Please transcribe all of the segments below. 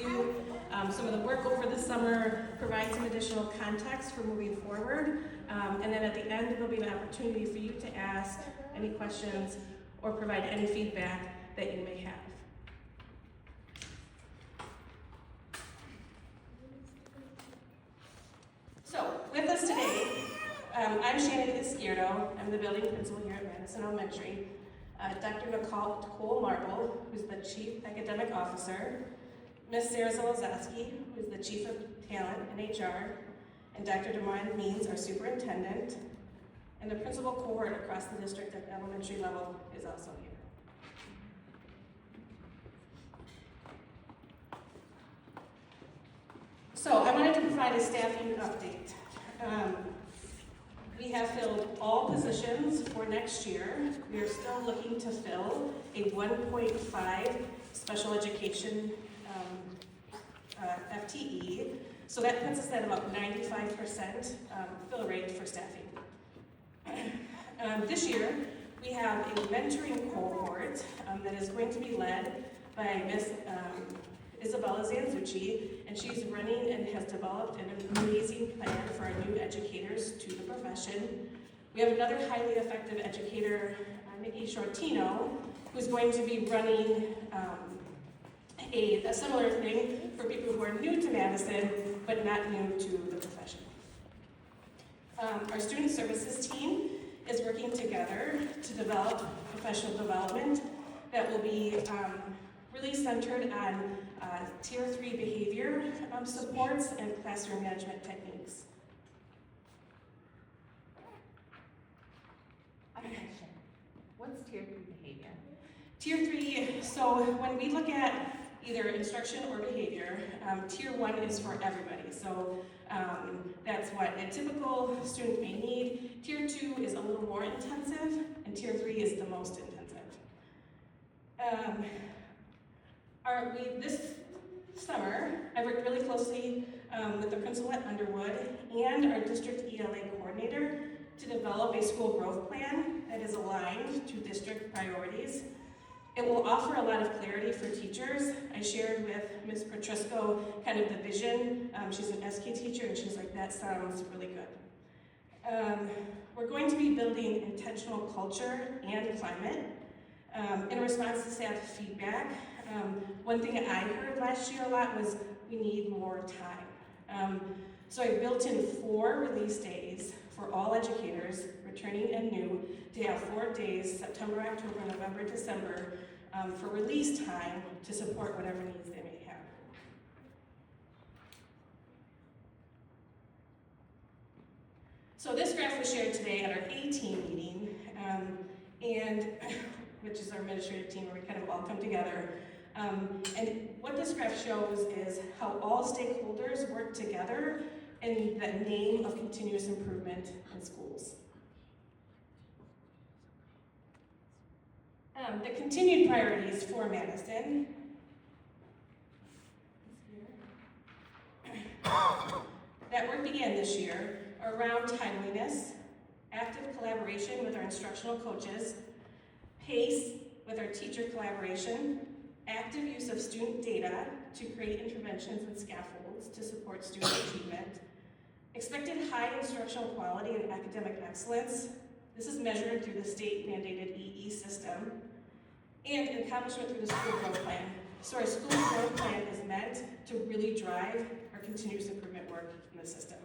review some of the work over the summer, provide some additional context for moving forward, and then at the end there'll be an opportunity for you to ask any questions or provide any feedback that you may have. So, with us today, I'm Shannon Izquierdo. I'm the building principal here at Madison Elementary. Dr. Nicole Marble, who's the Chief Academic Officer, Ms. Sarah Zalazowski, who's the Chief of Talent and HR, and Dr. DeMond Means, our Superintendent, and the principal cohort across the district at elementary level is also here. So I wanted to provide a staffing update. We have filled all positions for next year. We are still looking to fill a 1.5 special education FTE. So that puts us at about 95% fill rate for staffing. This year, we have a mentoring cohort that is going to be led by Ms. Isabella Zanzucci, and she's running and has developed an amazing plan for our new educators to the profession. We have another highly effective educator, Nikki Shortino, who's going to be running a similar thing for people who are new to Madison, but not new to the profession. Our student services team is working together to develop professional development that will be really centered on Tier 3 behavior supports and classroom management techniques. I have a question. What's Tier 3 behavior? Tier 3, so when we look at either instruction or behavior, Tier 1 is for everybody. So that's what a typical student may need. Tier 2 is a little more intensive, and Tier 3 is the most intensive. This summer, I worked really closely with the principal at Underwood and our district ELA coordinator to develop a school growth plan that is aligned to district priorities. It will offer a lot of clarity for teachers. I shared with Ms. Petrisco kind of the vision. She's an SK teacher, and she's like, that sounds really good. We're going to be building intentional culture and climate in response to staff feedback. One thing I heard last year a lot was we need more time. So I built in 4 release days for all educators, returning and new, to have 4 days, September, October, November, December, for release time to support whatever needs they may have. So this graph was shared today at our A-team meeting, and which is our administrative team where we kind of all come together. And what this graph shows is how all stakeholders work together in the name of continuous improvement in schools. The continued priorities for Madison that work began this year are around timeliness, active collaboration with our instructional coaches, pace with our teacher collaboration, active use of student data to create interventions and scaffolds to support student achievement, expected high instructional quality and academic excellence. This is measured through the state-mandated EE system, and accomplishment through the school growth plan. So our school growth plan is meant to really drive our continuous improvement work in the system.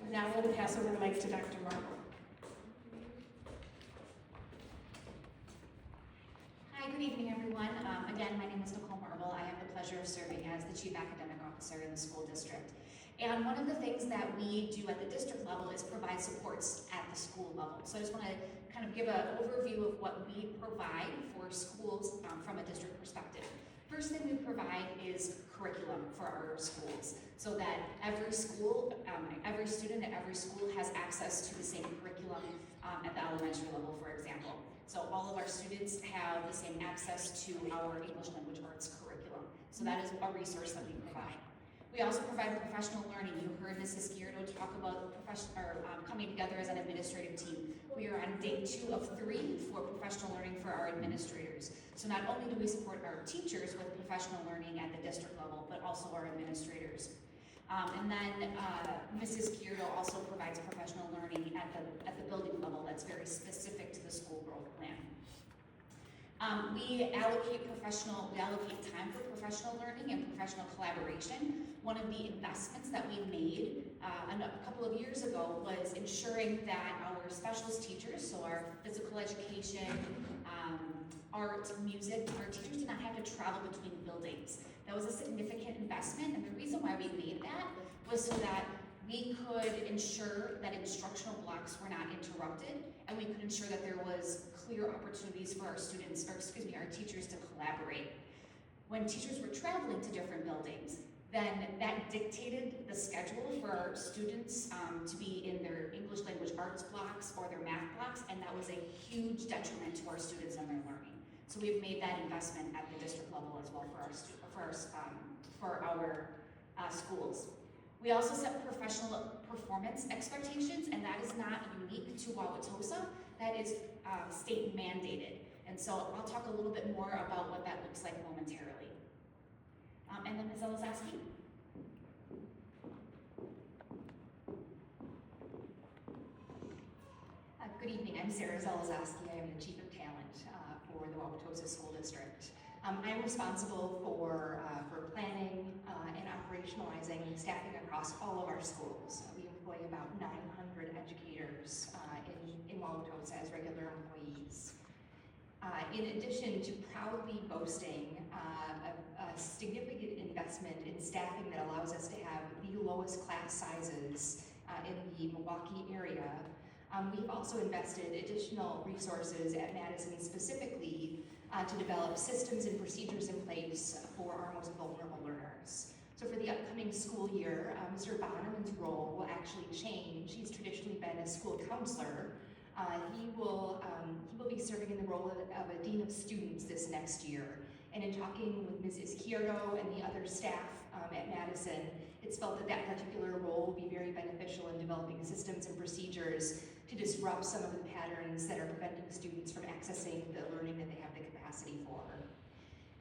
And now I'm going to pass over the mic to Dr. Marble. Hi, good evening, everyone. Again, my name is Nicole Marble. I have the pleasure of serving as the Chief Academic Officer in the school district. And one of the things that we do at the district level is provide supports at the school level. So I just want to kind of give an overview of what we provide for schools from a district perspective. First thing we provide is curriculum for our schools, so that every school, every student at every school has access to the same curriculum at the elementary level, for example. So all of our students have the same access to our English language arts curriculum. So that is a resource that we provide. We also provide professional learning. You heard Mrs. Gierdo talk about coming together as an administrative team. We are on day 2 of 3 for professional learning for our administrators. So not only do we support our teachers with professional learning at the district level, but also our administrators. And then Mrs. Gierdo also provides professional learning at the building level that's very specific to the school growth plan. We allocate time for professional learning and professional collaboration. One of the investments that we made a couple of years ago was ensuring that our specialist teachers, so our physical education, art, music, our teachers did not have to travel between buildings. That was a significant investment, and the reason why we made that was so that we could ensure that instructional blocks were not interrupted, and we could ensure that there was clear opportunities for our teachers to collaborate. When teachers were traveling to different buildings, then that dictated the schedule for our students to be in their English language arts blocks or their math blocks, and that was a huge detriment to our students and their learning. So we've made that investment at the district level as well for our schools. We also set professional performance expectations, and that is not unique to Wauwatosa. That is state mandated. And so I'll talk a little bit more about what that looks like momentarily. And then Ms. Elizaski. Good evening, I'm Sarah Zelezaski. I am the Chief of Talent for the Wauwatosa School District. I am responsible for planning and operationalizing staffing across all of our schools. We employ about 900 educators in Wauwatosa as regular employees. In addition to proudly boasting a significant investment in staffing that allows us to have the lowest class sizes in the Milwaukee area, we've also invested additional resources at Madison specifically to develop systems and procedures in place for our most vulnerable learners. So for the upcoming school year, Mr. Bonneman's role will actually change. He's traditionally been a school counselor. He will be serving in the role of a dean of students this next year. And in talking with Mrs. Gierdo and the other staff at Madison, it's felt that that particular role will be very beneficial in developing systems and procedures to disrupt some of the patterns that are preventing students from accessing the learning that they have the capacity for.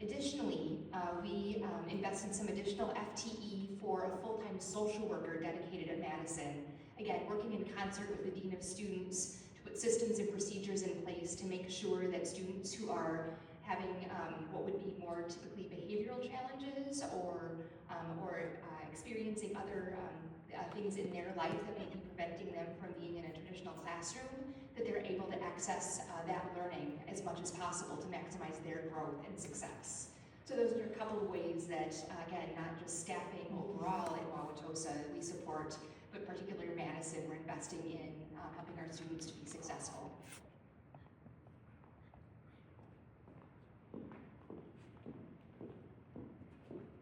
Additionally, we invest in some additional FTE for a full-time social worker dedicated at Madison. Again, working in concert with the Dean of Students to put systems and procedures in place to make sure that students who are having what would be more typically behavioral challenges or experiencing other things in their life that may be preventing them from being in a traditional classroom, that they're able to access that learning as much as possible to maximize their growth and success. So those are a couple of ways that, again, not just staffing overall in Wauwatosa we support, but particularly Madison, we're investing in helping our students to be successful.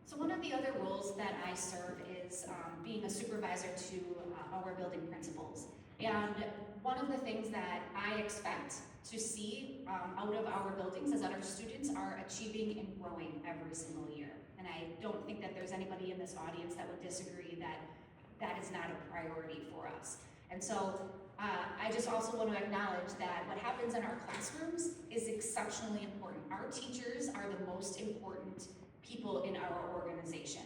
So one of the other roles that I serve is being a supervisor to our building principals. And one of the things that I expect to see out of our buildings is that our students are achieving and growing every single year. And I don't think that there's anybody in this audience that would disagree that that is not a priority for us. And so I just also want to acknowledge that what happens in our classrooms is exceptionally important. Our teachers are the most important people in our organization.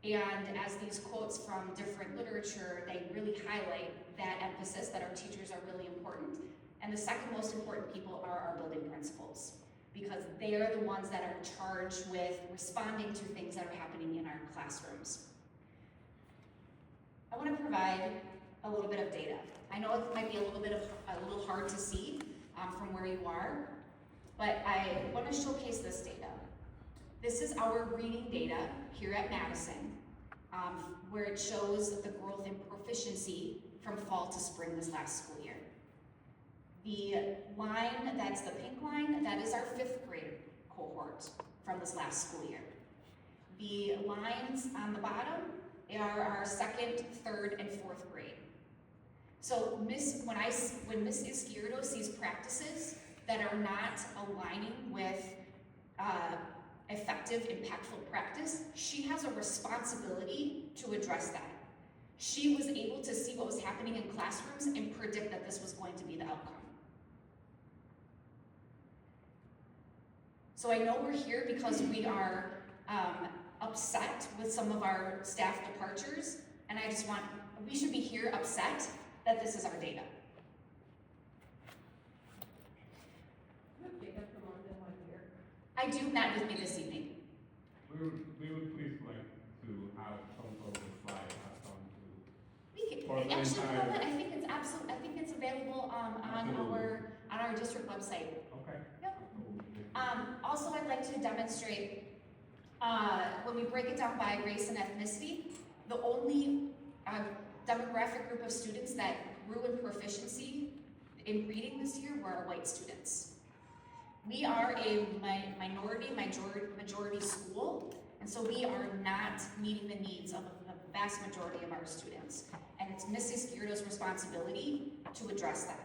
And as these quotes from different literature, they really highlight that emphasis that our teachers are really important. And the second most important people are our building principals, because they are the ones that are charged with responding to things that are happening in our classrooms. I want to provide a little bit of data. I know it might be a little hard to see from where you are, but I want to showcase this data. This is our reading data here at Madison, where it shows the growth in proficiency from fall to spring this last school year. The line, that's the pink line, that is our 5th grade cohort from this last school year. The lines on the bottom are our 2nd, 3rd, and 4th grade. So when Ms. Izquierdo sees practices that are not aligning with effective, impactful practice, she has a responsibility to address that. She was able to see what was happening in classrooms and predict that this was going to be the outcome. So I know we're here because we are upset with some of our staff departures, and we should be here upset that this is our data. You have data for more than 1 year. I do, not with me this evening. We would please like to have some sort of slide passed on to. We can, For the actually, you know entire- what, I think it's available on our district website. Okay. Yep. Also, I'd like to demonstrate, when we break it down by race and ethnicity, the only demographic group of students that grew in proficiency in reading this year were our white students. We are a majority school, and so we are not meeting the needs of the vast majority of our students. And it's Mrs. Gyurdo's responsibility to address that.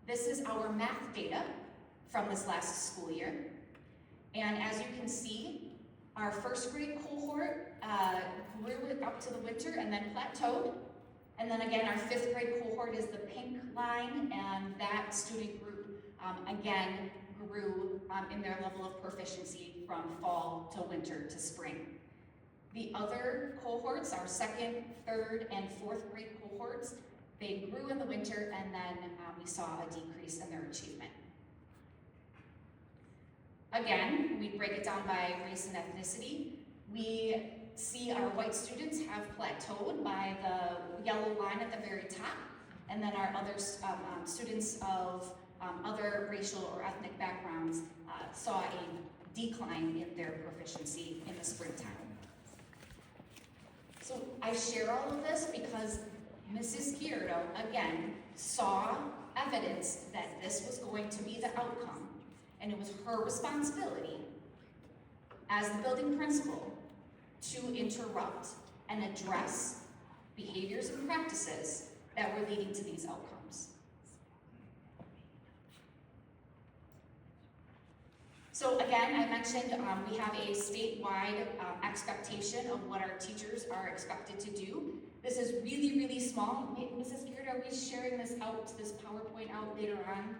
This is our math data from this last school year. And as you can see, our first grade cohort grew up to the winter and then plateaued. And then again, our fifth grade cohort is the pink line, and that student group again grew in their level of proficiency from fall to winter to spring. The other cohorts, our second, third, and fourth grade cohorts, they grew in the winter, and then we saw a decrease in their achievement. Again, we break it down by race and ethnicity. We see our white students have plateaued by the yellow line at the very top, and then our other students of other racial or ethnic backgrounds saw a decline in their proficiency in the springtime. So I share all of this because Mrs. Gyurdo, again, saw evidence that this was going to be the outcome, and it was her responsibility as the building principal to interrupt and address behaviors and practices that were leading to these outcomes. So again, I mentioned we have a statewide expectation of what our teachers are expected to do. This is really, really small. Mrs. Gyurdo, are we sharing this PowerPoint out later on?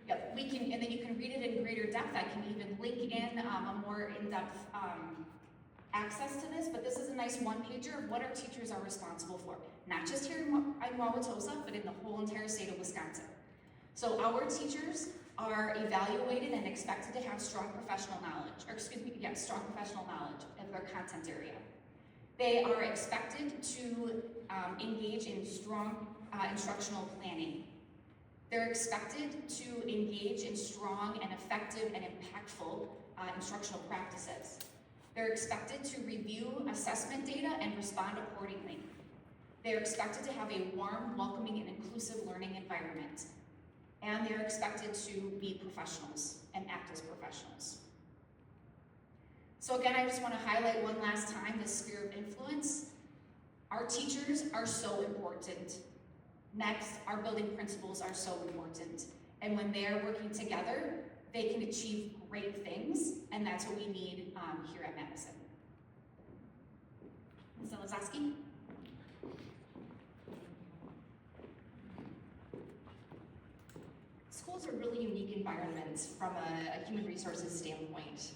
Yep, we can, and then you can read it in greater depth. I can even link in a more in-depth access to this, but this is a nice one-pager of what our teachers are responsible for, not just here in Wauwatosa, but in the whole entire state of Wisconsin. So our teachers are evaluated and expected to have strong professional knowledge of their content area. They are expected to engage in strong instructional planning. They're expected to engage in strong and effective and impactful instructional practices. They're expected to review assessment data and respond accordingly. They're expected to have a warm, welcoming, and inclusive learning environment. And they're expected to be professionals and act as professionals. So again, I just want to highlight one last time this sphere of influence. Our teachers are so important. Next, our building principals are so important. And when they're working together, they can achieve great things, and that's what we need here at Madison. Ms. Elizoski? Schools are really unique environments from a human resources standpoint.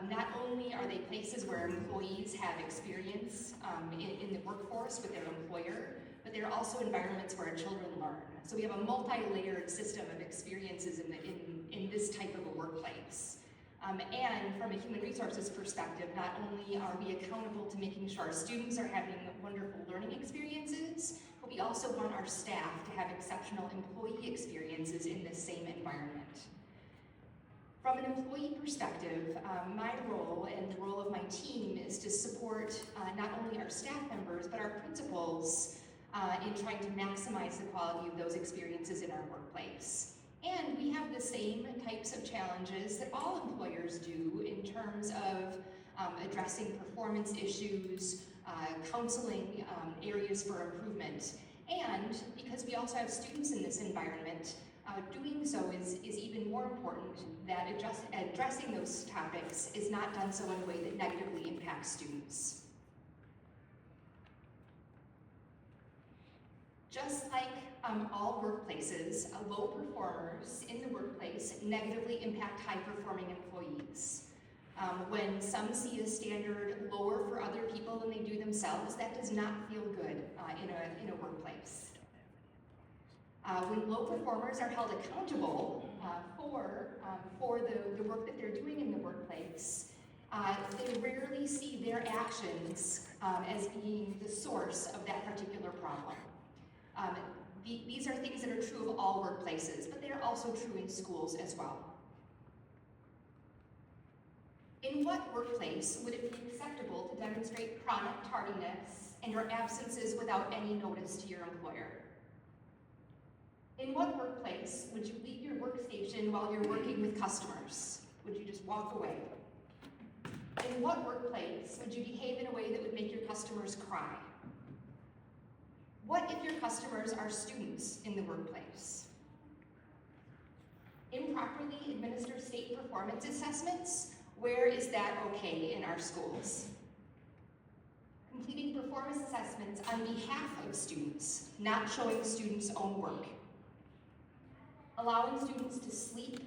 Not only are they places where employees have experience in the workforce with their employer, but they're also environments where children learn. So we have a multi-layered system of experiences in this type of a workplace. And from a human resources perspective, not only are we accountable to making sure our students are having wonderful learning experiences, but we also want our staff to have exceptional employee experiences in this same environment. From an employee perspective, my role and the role of my team is to support not only our staff members, but our principals in trying to maximize the quality of those experiences in our workplace. And we have the same types of challenges that all employers do in terms of addressing performance issues, counseling areas for improvement. And because we also have students in this environment, doing so is even more important, that addressing those topics is not done so in a way that negatively impacts students. Just like all workplaces, low performers in the workplace negatively impact high-performing employees. When some see a standard lower for other people than they do themselves, that does not feel good in a workplace. When low performers are held accountable for the work that they're doing in the workplace, they rarely see their actions as being the source of that particular problem. These are things that are true of all workplaces, but they are also true in schools as well. In what workplace would it be acceptable to demonstrate chronic tardiness and or absences without any notice to your employer? In what workplace would you leave your workstation while you're working with customers? Would you just walk away? In what workplace would you behave in a way that would make your customers cry? What if your customers are students in the workplace? Improperly administer state performance assessments? Where is that okay in our schools? Completing performance assessments on behalf of students, not showing students' own work. Allowing students to sleep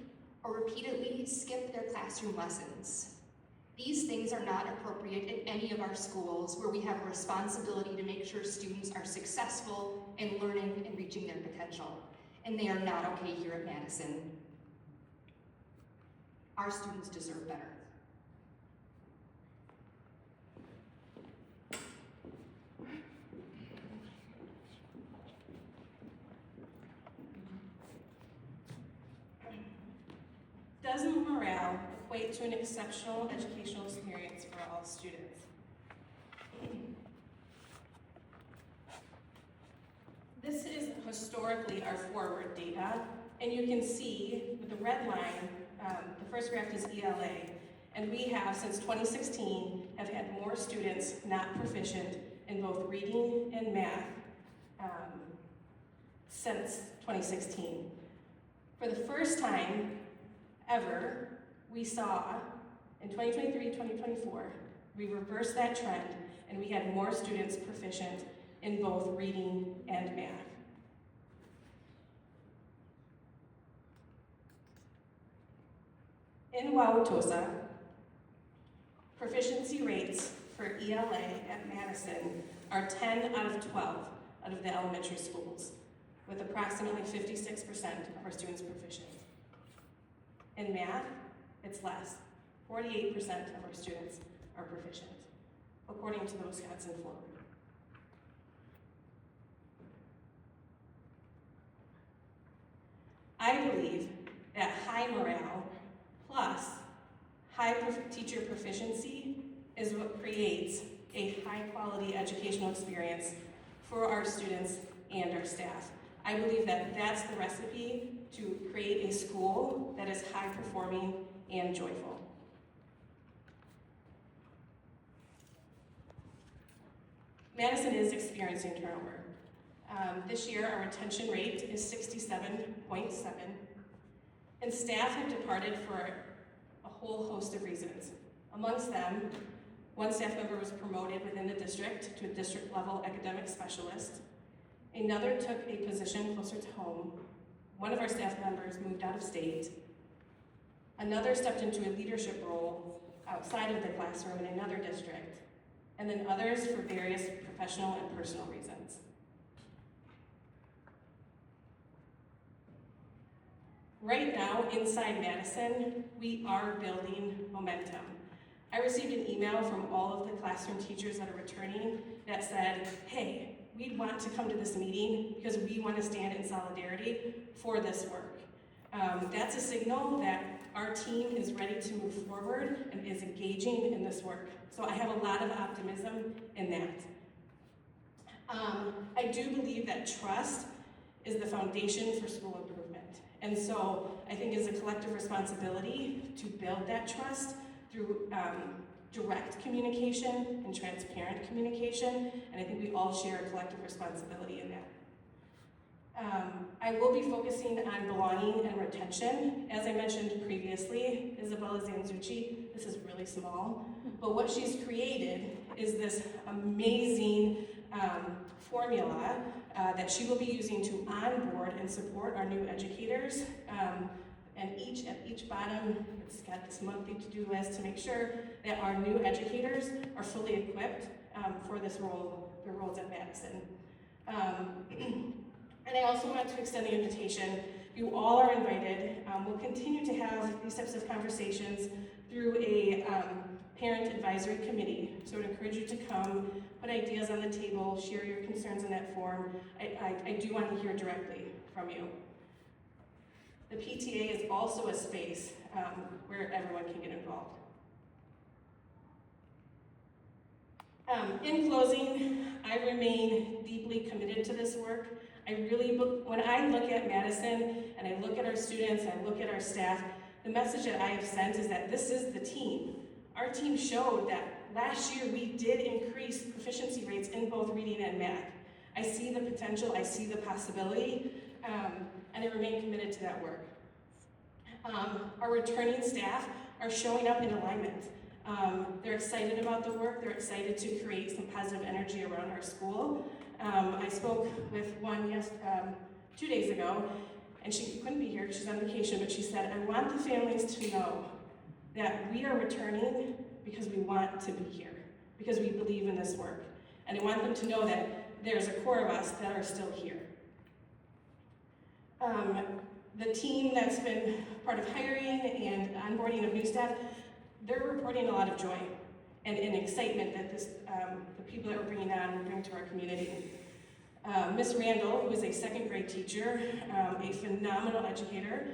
or repeatedly skip their classroom lessons. These things are not appropriate in any of our schools where we have a responsibility to make sure students are successful in learning and reaching their potential. And they are not okay here at Madison. Our students deserve better. Does morale equate to an exceptional educational experience for all students? This is historically our forward data, and you can see with the red line, the first graph is ELA, and we have, since 2016, have had more students not proficient in both reading and math since 2016. For the first time ever, we saw in 2023-2024, we reversed that trend and we had more students proficient in both reading and math. In Wauwatosa, proficiency rates for ELA at Madison are 10 out of 12 out of the elementary schools, with approximately 56% of our students proficient. In math, it's less. 48% of our students are proficient, according to the Wisconsin Forward. I believe that high morale plus high teacher proficiency is what creates a high-quality educational experience for our students and our staff. I believe that that's the recipe to create a school that is high-performing and joyful. Madison is experiencing turnover. This year, our retention rate is 67.7, and staff have departed for a whole host of reasons. Amongst them, one staff member was promoted within the district to a district-level academic specialist. Another took a position closer to home. One of our staff members moved out of state. Another stepped into a leadership role outside of the classroom in another district, and then others for various professional and personal reasons. Right now, inside Madison, we are building momentum. I received an email from all of the classroom teachers that are returning that said, hey, we want to come to this meeting because we want to stand in solidarity for this work. That's a signal that our team is ready to move forward and is engaging in this work. So I have a lot of optimism in that. I do believe that trust is the foundation for school improvement. And so I think it's a collective responsibility to build that trust through direct communication and transparent communication, and I think we all share a collective responsibility in that. I will be focusing on belonging and retention. As I mentioned previously, Isabella Zanzucci, this is really small, but what she's created is this amazing formula that she will be using to onboard and support our new educators. And at each bottom, it's got this monthly to-do list to make sure that our new educators are fully equipped for this role, their roles at Madison. And I also want to extend the invitation. You all are invited. We'll continue to have these types of conversations through a parent advisory committee. So I would encourage you to come, put ideas on the table, share your concerns in that form. I do want to hear directly from you. The PTA is also a space where everyone can get involved. In closing, I remain deeply committed to this work. When I look at Madison and I look at our students, I look at our staff, the message that I have sent is that this is the team. Our team showed that last year we did increase proficiency rates in both reading and math. I see the potential, I see the possibility, and I remain committed to that work. Our returning staff are showing up in alignment. They're excited about the work, they're excited to create some positive energy around our school. I spoke with one 2 days ago, and she couldn't be here because she's on vacation, but she said, I want the families to know that we are returning because we want to be here, because we believe in this work. And I want them to know that there's a core of us that are still here. The team that's been part of hiring and onboarding of new staff, they're reporting a lot of joy and excitement that the people that we're bringing on will bring to our community. Miss Randall, who is a second grade teacher, a phenomenal educator,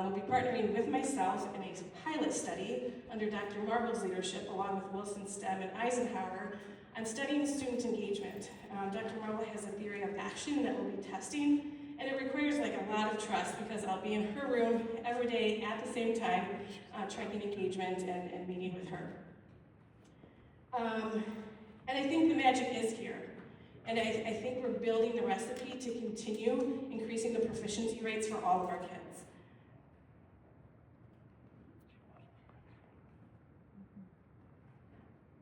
will be partnering with myself in a pilot study under Dr. Marvel's leadership, along with Wilson STEM and Eisenhower, on studying student engagement. Dr. Marvel has a theory of action that we'll be testing, and it requires a lot of trust because I'll be in her room every day at the same time, tracking engagement and meeting with her. And I think the magic is here. And I think we're building the recipe to continue increasing the proficiency rates for all of our kids.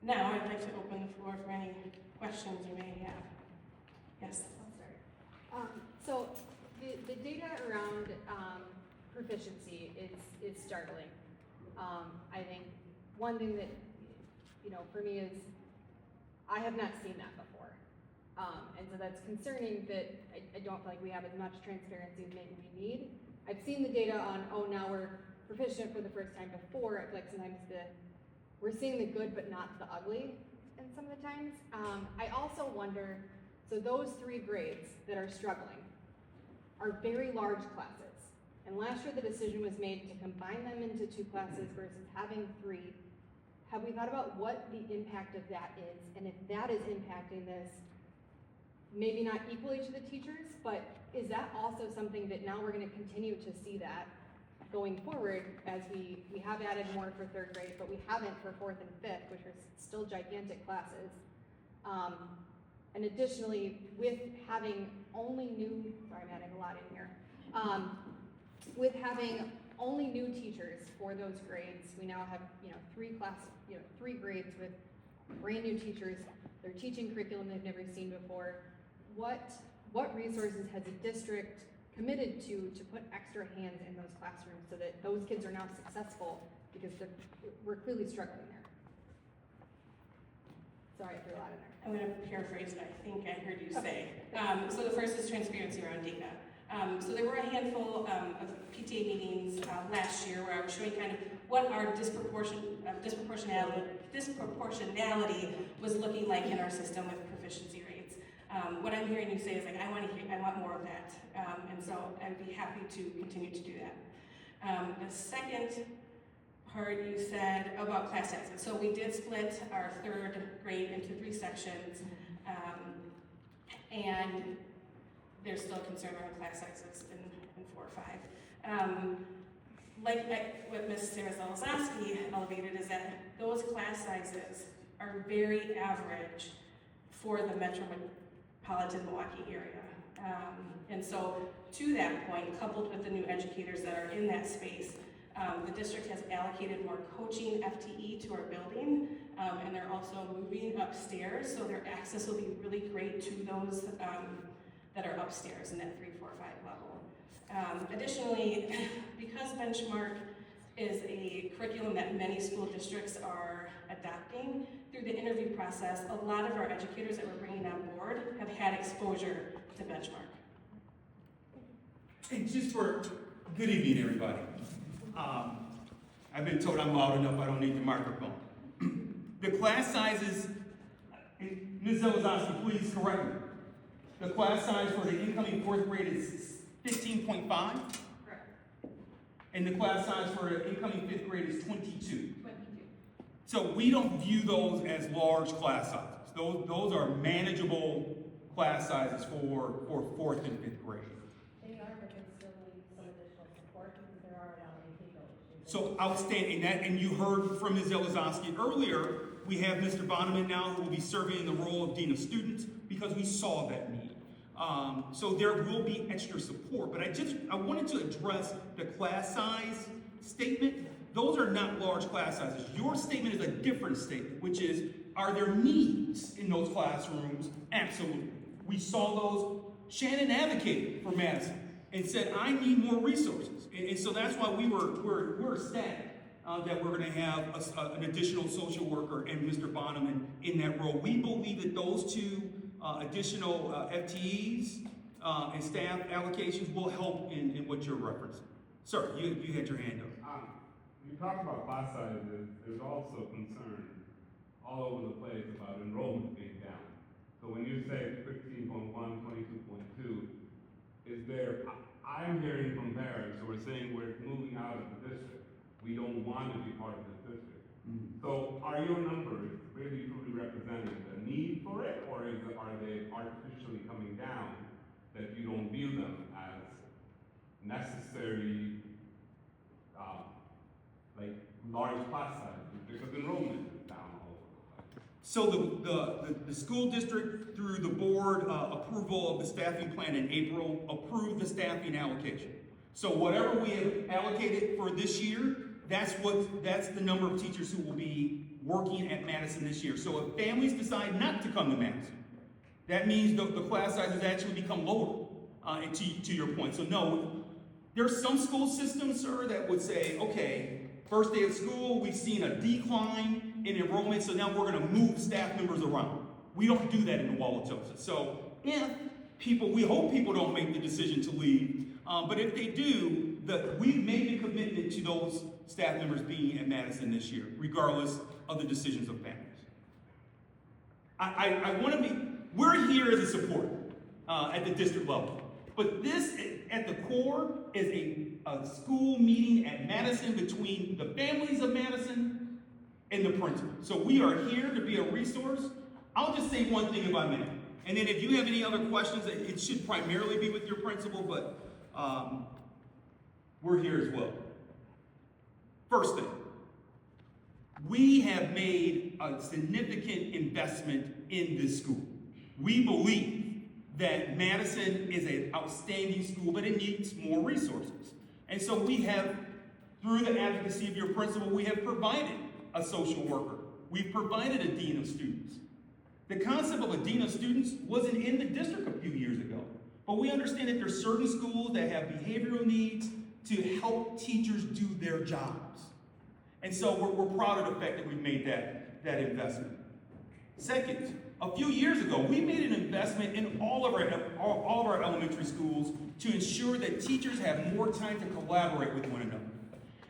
Now I'd like to open the floor for any questions you may have. Yes? I'll start. So the data around proficiency is startling. I think one thing that, for me is I have not seen that before. And so that's concerning that I don't feel like we have as much transparency as maybe we need. I've seen the data on, now we're proficient for the first time before. I feel like sometimes we're seeing the good but not the ugly in some of the times. I also wonder, so those 3 grades that are struggling are very large classes. And last year the decision was made to combine them into 2 classes versus having 3. Have we thought about what the impact of that is? And if that is impacting this, maybe not equally to the teachers, but is that also something that now we're going to continue to see that going forward as we have added more for 3rd grade, but we haven't for 4th and 5th, which are still gigantic classes. And additionally, with having only new, sorry, I'm adding a lot in here, with having only new teachers for those grades, we now have 3 grades with brand new teachers. They're teaching curriculum they've never seen before. What resources has the district committed to put extra hands in those classrooms so that those kids are now successful because we're clearly struggling there? Sorry, I threw a lot in there. I'm going to paraphrase what I think I heard you say. So the first is transparency around data. So there were a handful of PTA meetings last year where I was showing kind of what our disproportionality was looking like in our system with proficiency rates. What I'm hearing you say is I want more of that, and so I'd be happy to continue to do that. The second part you said about class sizes. So we did split our 3rd grade into 3 sections, and there's still concern around class sizes in 4 or 5. What Ms. Sarah Zalazowski elevated is that those class sizes are very average for the metropolitan Milwaukee area. And so to that point, coupled with the new educators that are in that space, the district has allocated more coaching FTE to our building, and they're also moving upstairs, so their access will be really great to those that are upstairs in that 3, 4, 5 level. Additionally, because Benchmark is a curriculum that many school districts are adopting, through the interview process, a lot of our educators that we're bringing on board have had exposure to Benchmark. And just for, good evening, everybody. I've been told I'm loud enough, I don't need the microphone. The class sizes, Ms. Zelazowski, please correct me. The class size for the incoming 4th grade is 15.5? Correct. And the class size for the incoming 5th grade is 22. 22. So we don't view those as large class sizes. Those are manageable class sizes for 4th and 5th grade. They are, but they still need some additional support because there are LAP issues. So outstanding, and you heard from Ms. Zelazowski earlier, we have Mr. Bonneman now who will be serving in the role of Dean of Students because we saw that need. So there will be extra support, but I wanted to address the class size statement. Those are not large class sizes. Your statement is a different statement, which is, are there needs in those classrooms? Absolutely. We saw those. Shannon advocated for Madison and said, I need more resources. And so that's why we're ecstatic that we're going to have an additional social worker and Mr. Bonneman in that role. We believe that those two additional FTEs and staff allocations will help in what you're referencing. Sir, you had your hand up. You talk about class sizes, there's also concern all over the place about enrollment being down. So when you say 15.1, 22.2, is there, I'm hearing from parents who are saying we're moving out of the district. We don't want to be part of this district. Mm-hmm. So are your numbers really truly representing the need for it, or are they artificially coming down that you don't view them as necessary, like large class sizes, because enrollment is down all over the place? So the school district, through the board approval of the staffing plan in April, approved the staffing allocation. So whatever we have allocated for this year, that's the number of teachers who will be working at Madison this year. So if families decide not to come to Madison, that means the class sizes actually become lower, to your point. So no, there's some school systems, sir, that would say, okay, first day of school, we've seen a decline in enrollment, so now we're going to move staff members around. We don't do that in the Wauwatosa. So if we hope people don't make the decision to leave, but if they do, we've made a commitment to those staff members being at Madison this year, regardless of the decisions of families. I want to we're here as a support at the district level, but this, at the core, is a school meeting at Madison between the families of Madison and the principal. So we are here to be a resource. I'll just say one thing if I may. And then if you have any other questions, it should primarily be with your principal, but we're here as well. First thing, we have made a significant investment in this school. We believe that Madison is an outstanding school, but it needs more resources. And so we have, through the advocacy of your principal, we have provided a social worker. We've provided a dean of students. The concept of a dean of students wasn't in the district a few years ago, but we understand that there's certain schools that have behavioral needs to help teachers do their jobs. And so we're proud of the fact that we've made that investment. Second, a few years ago, we made an investment in all of our elementary schools to ensure that teachers have more time to collaborate with one another.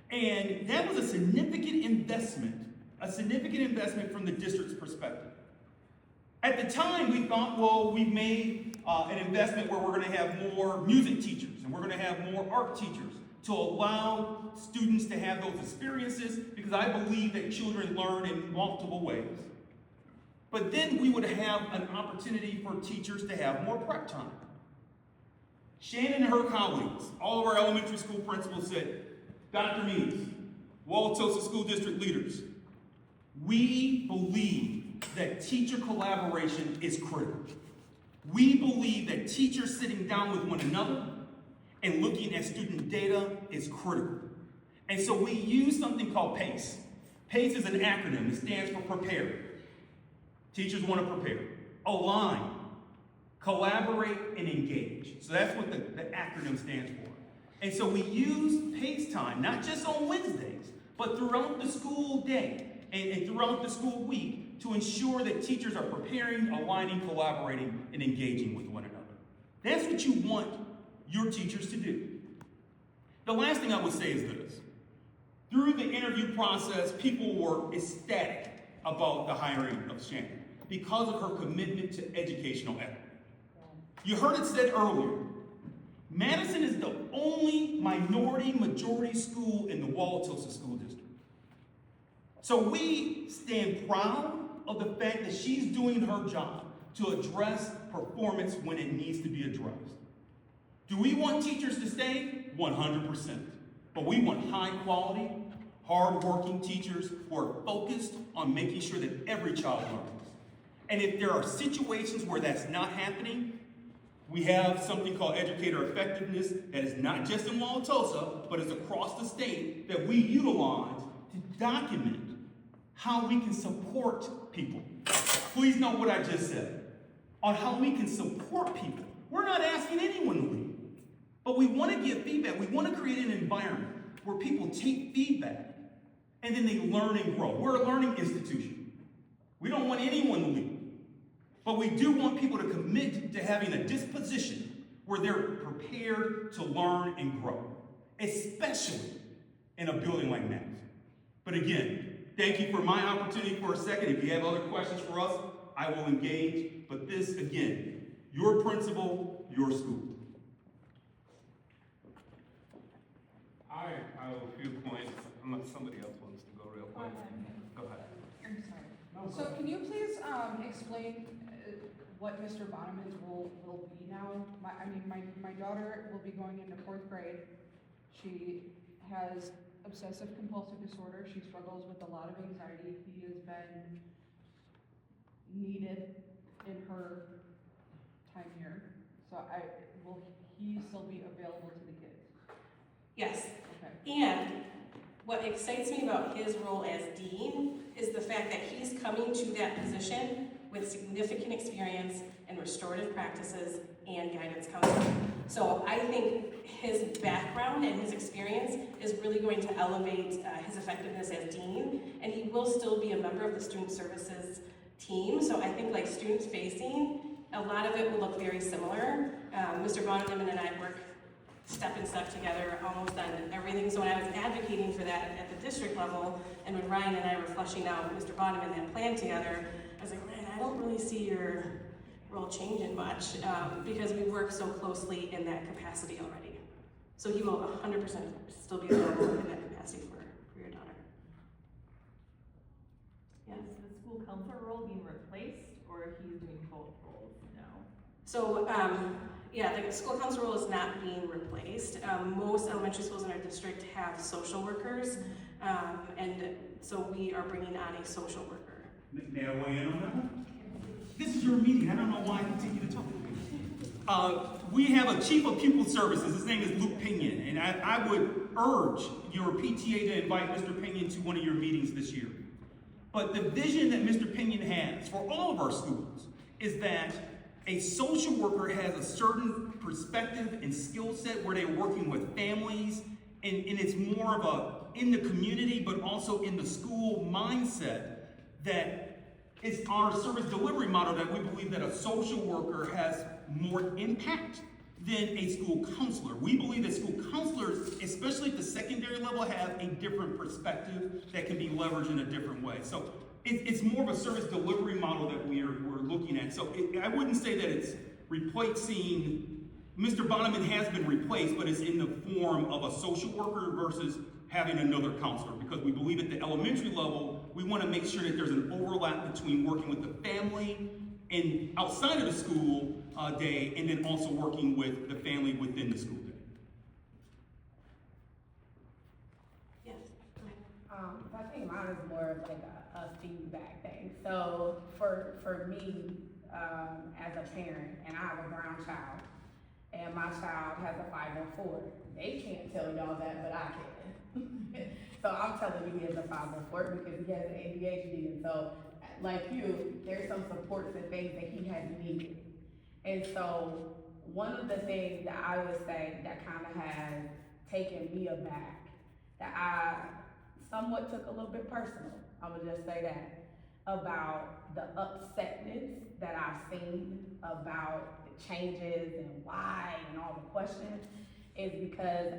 And that was a significant investment from the district's perspective. At the time, we thought, well, we've made an investment where we're going to have more music teachers and we're going to have more art teachers to allow students to have those experiences, because I believe that children learn in multiple ways. But then we would have an opportunity for teachers to have more prep time. Shannon and her colleagues, all of our elementary school principals said, Dr. Means, Wauwatosa School District leaders, we believe that teacher collaboration is critical. We believe that teachers sitting down with one another and looking at student data is critical. And so we use something called PACE. PACE is an acronym. It stands for prepare. Teachers want to prepare. Align, collaborate, and engage. So that's what the acronym stands for. And so we use PACE time, not just on Wednesdays, but throughout the school day and throughout the school week to ensure that teachers are preparing, aligning, collaborating, and engaging with one another. That's what you want your teachers to do. The last thing I would say is this. Through the interview process, people were ecstatic about the hiring of Shannon because of her commitment to educational equity. You heard it said earlier, Madison is the only minority-majority school in the Wauwatosa School District. So we stand proud of the fact that she's doing her job to address performance when it needs to be addressed. Do we want teachers to stay? 100%. But we want high-quality, hard-working teachers who are focused on making sure that every child learns. And if there are situations where that's not happening, we have something called educator effectiveness that is not just in Wauwatosa, but is across the state that we utilize to document how we can support people. Please note what I just said. On how we can support people. We're not asking anyone to leave, but we want to give feedback. We want to create an environment where people take feedback and then they learn and grow. We're a learning institution. We don't want anyone to leave. But we do want people to commit to having a disposition where they're prepared to learn and grow, especially in a building like Madison. But again, thank you for my opportunity for a second. If you have other questions for us, I will engage. But this, again, your principal, your school. I have a few points, unless somebody else wants to go real quick. Go ahead. I'm sorry. So can you please explain what Mr. Bonneman's role will be now? My daughter will be going into 4th grade. She has obsessive compulsive disorder. She struggles with a lot of anxiety. He has been needed in her time here. So will he still be available to the kids? Yes. Okay. And what excites me about his role as dean is the fact that he's coming to that position with significant experience in restorative practices and guidance counseling. So I think his background and his experience is really going to elevate his effectiveness as dean, and he will still be a member of the student services team. So I think like students facing, a lot of it will look very similar. Mr. Bonneman and I work step in step together almost on everything. So when I was advocating for that at the district level, and when Ryan and I were fleshing out Mr. Bonneman that plan together, I was like, Ryan, I don't really see your role changing much because we work so closely in that capacity already. So he will 100% still be available in that capacity for your daughter. Yes. Is the school counselor role being replaced, or he's doing both roles now? So, yeah, the school council role is not being replaced. Most elementary schools in our district have social workers, and so we are bringing on a social worker. May I weigh in on that one? This is your meeting. I don't know why I continue to talk. We have a chief of pupil services. His name is Luke Pinion, and I would urge your PTA to invite Mr. Pinion to one of your meetings this year. But the vision that Mr. Pinion has for all of our schools is that a social worker has a certain perspective and skill set where they're working with families, and it's more of a in the community but also in the school mindset that it's our service delivery model that we believe that a social worker has more impact than a school counselor. We believe that school counselors, especially at the secondary level, have a different perspective that can be leveraged in a different way. So it's more of a service delivery model that we're looking at. So I wouldn't say that it's replacing, Mr. Bonneman has been replaced, but it's in the form of a social worker versus having another counselor, because we believe at the elementary level, we want to make sure that there's an overlap between working with the family and outside of the school day, and then also working with the family within the school day. Yes. I think mine is more of like a feedback thing. So for me, as a parent, and I have a brown child, and my child has a 504. They can't tell y'all that, but I can. So I'm telling you he has a 504 because he has ADHD, and so, like you, there's some supports and things that he has needed. And so, one of the things that I would say that kind of has taken me aback, that I somewhat took a little bit personal, I would just say that, about the upsetness that I've seen about the changes and why and all the questions, is because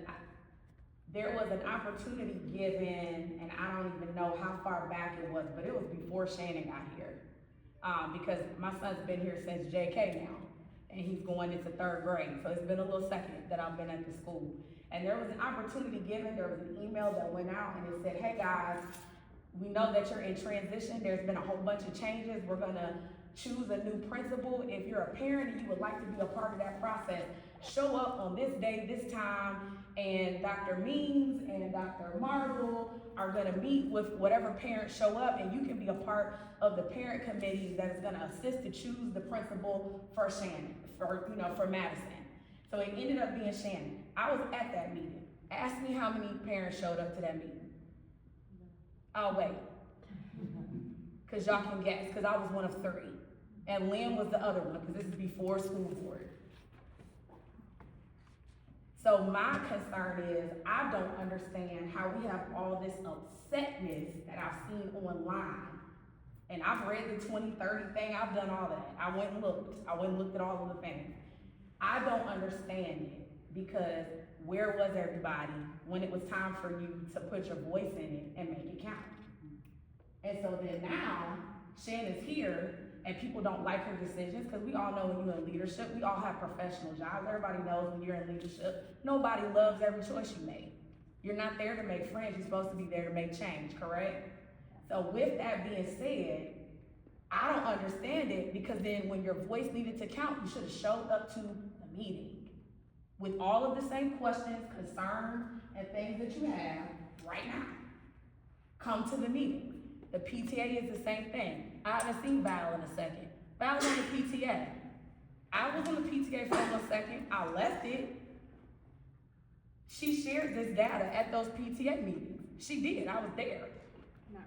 there was an opportunity given, and I don't even know how far back it was, but it was before Shannon got here. Because my son's been here since JK now, and he's going into 3rd grade, so it's been a little second that I've been at the school. And there was an opportunity given, there was an email that went out and it said, hey guys, we know that you're in transition, there's been a whole bunch of changes, we're gonna choose a new principal. If you're a parent and you would like to be a part of that process, show up on this day, this time, and Dr. Means and Dr. Marble are gonna meet with whatever parents show up, and you can be a part of the parent committee that is gonna assist to choose the principal for Shannon, for Madison. So it ended up being Shannon. I was at that meeting. Ask me how many parents showed up to that meeting. I'll wait. Cause y'all can guess, cause I was one of 3. And Lynn was the other one, cause this is before school board. So my concern is, I don't understand how we have all this upsetness that I've seen online. And I've read the 2030 thing, I've done all that. I went and looked at all of the things. I don't understand it, because where was everybody when it was time for you to put your voice in it and make it count? And so then now, Shannon's here, and people don't like her decisions, because we all know when you're in leadership, we all have professional jobs. Everybody knows when you're in leadership, nobody loves every choice you make. You're not there to make friends, you're supposed to be there to make change, correct? So with that being said, I don't understand it, because then when your voice needed to count, you should have showed up to the meeting with all of the same questions, concerns, and things that you have right now. Come to the meeting. The PTA is the same thing. I haven't seen Val in a second. Val's on the PTA. I was on the PTA for a second. I left it. She shared this data at those PTA meetings. She did. I was there. Not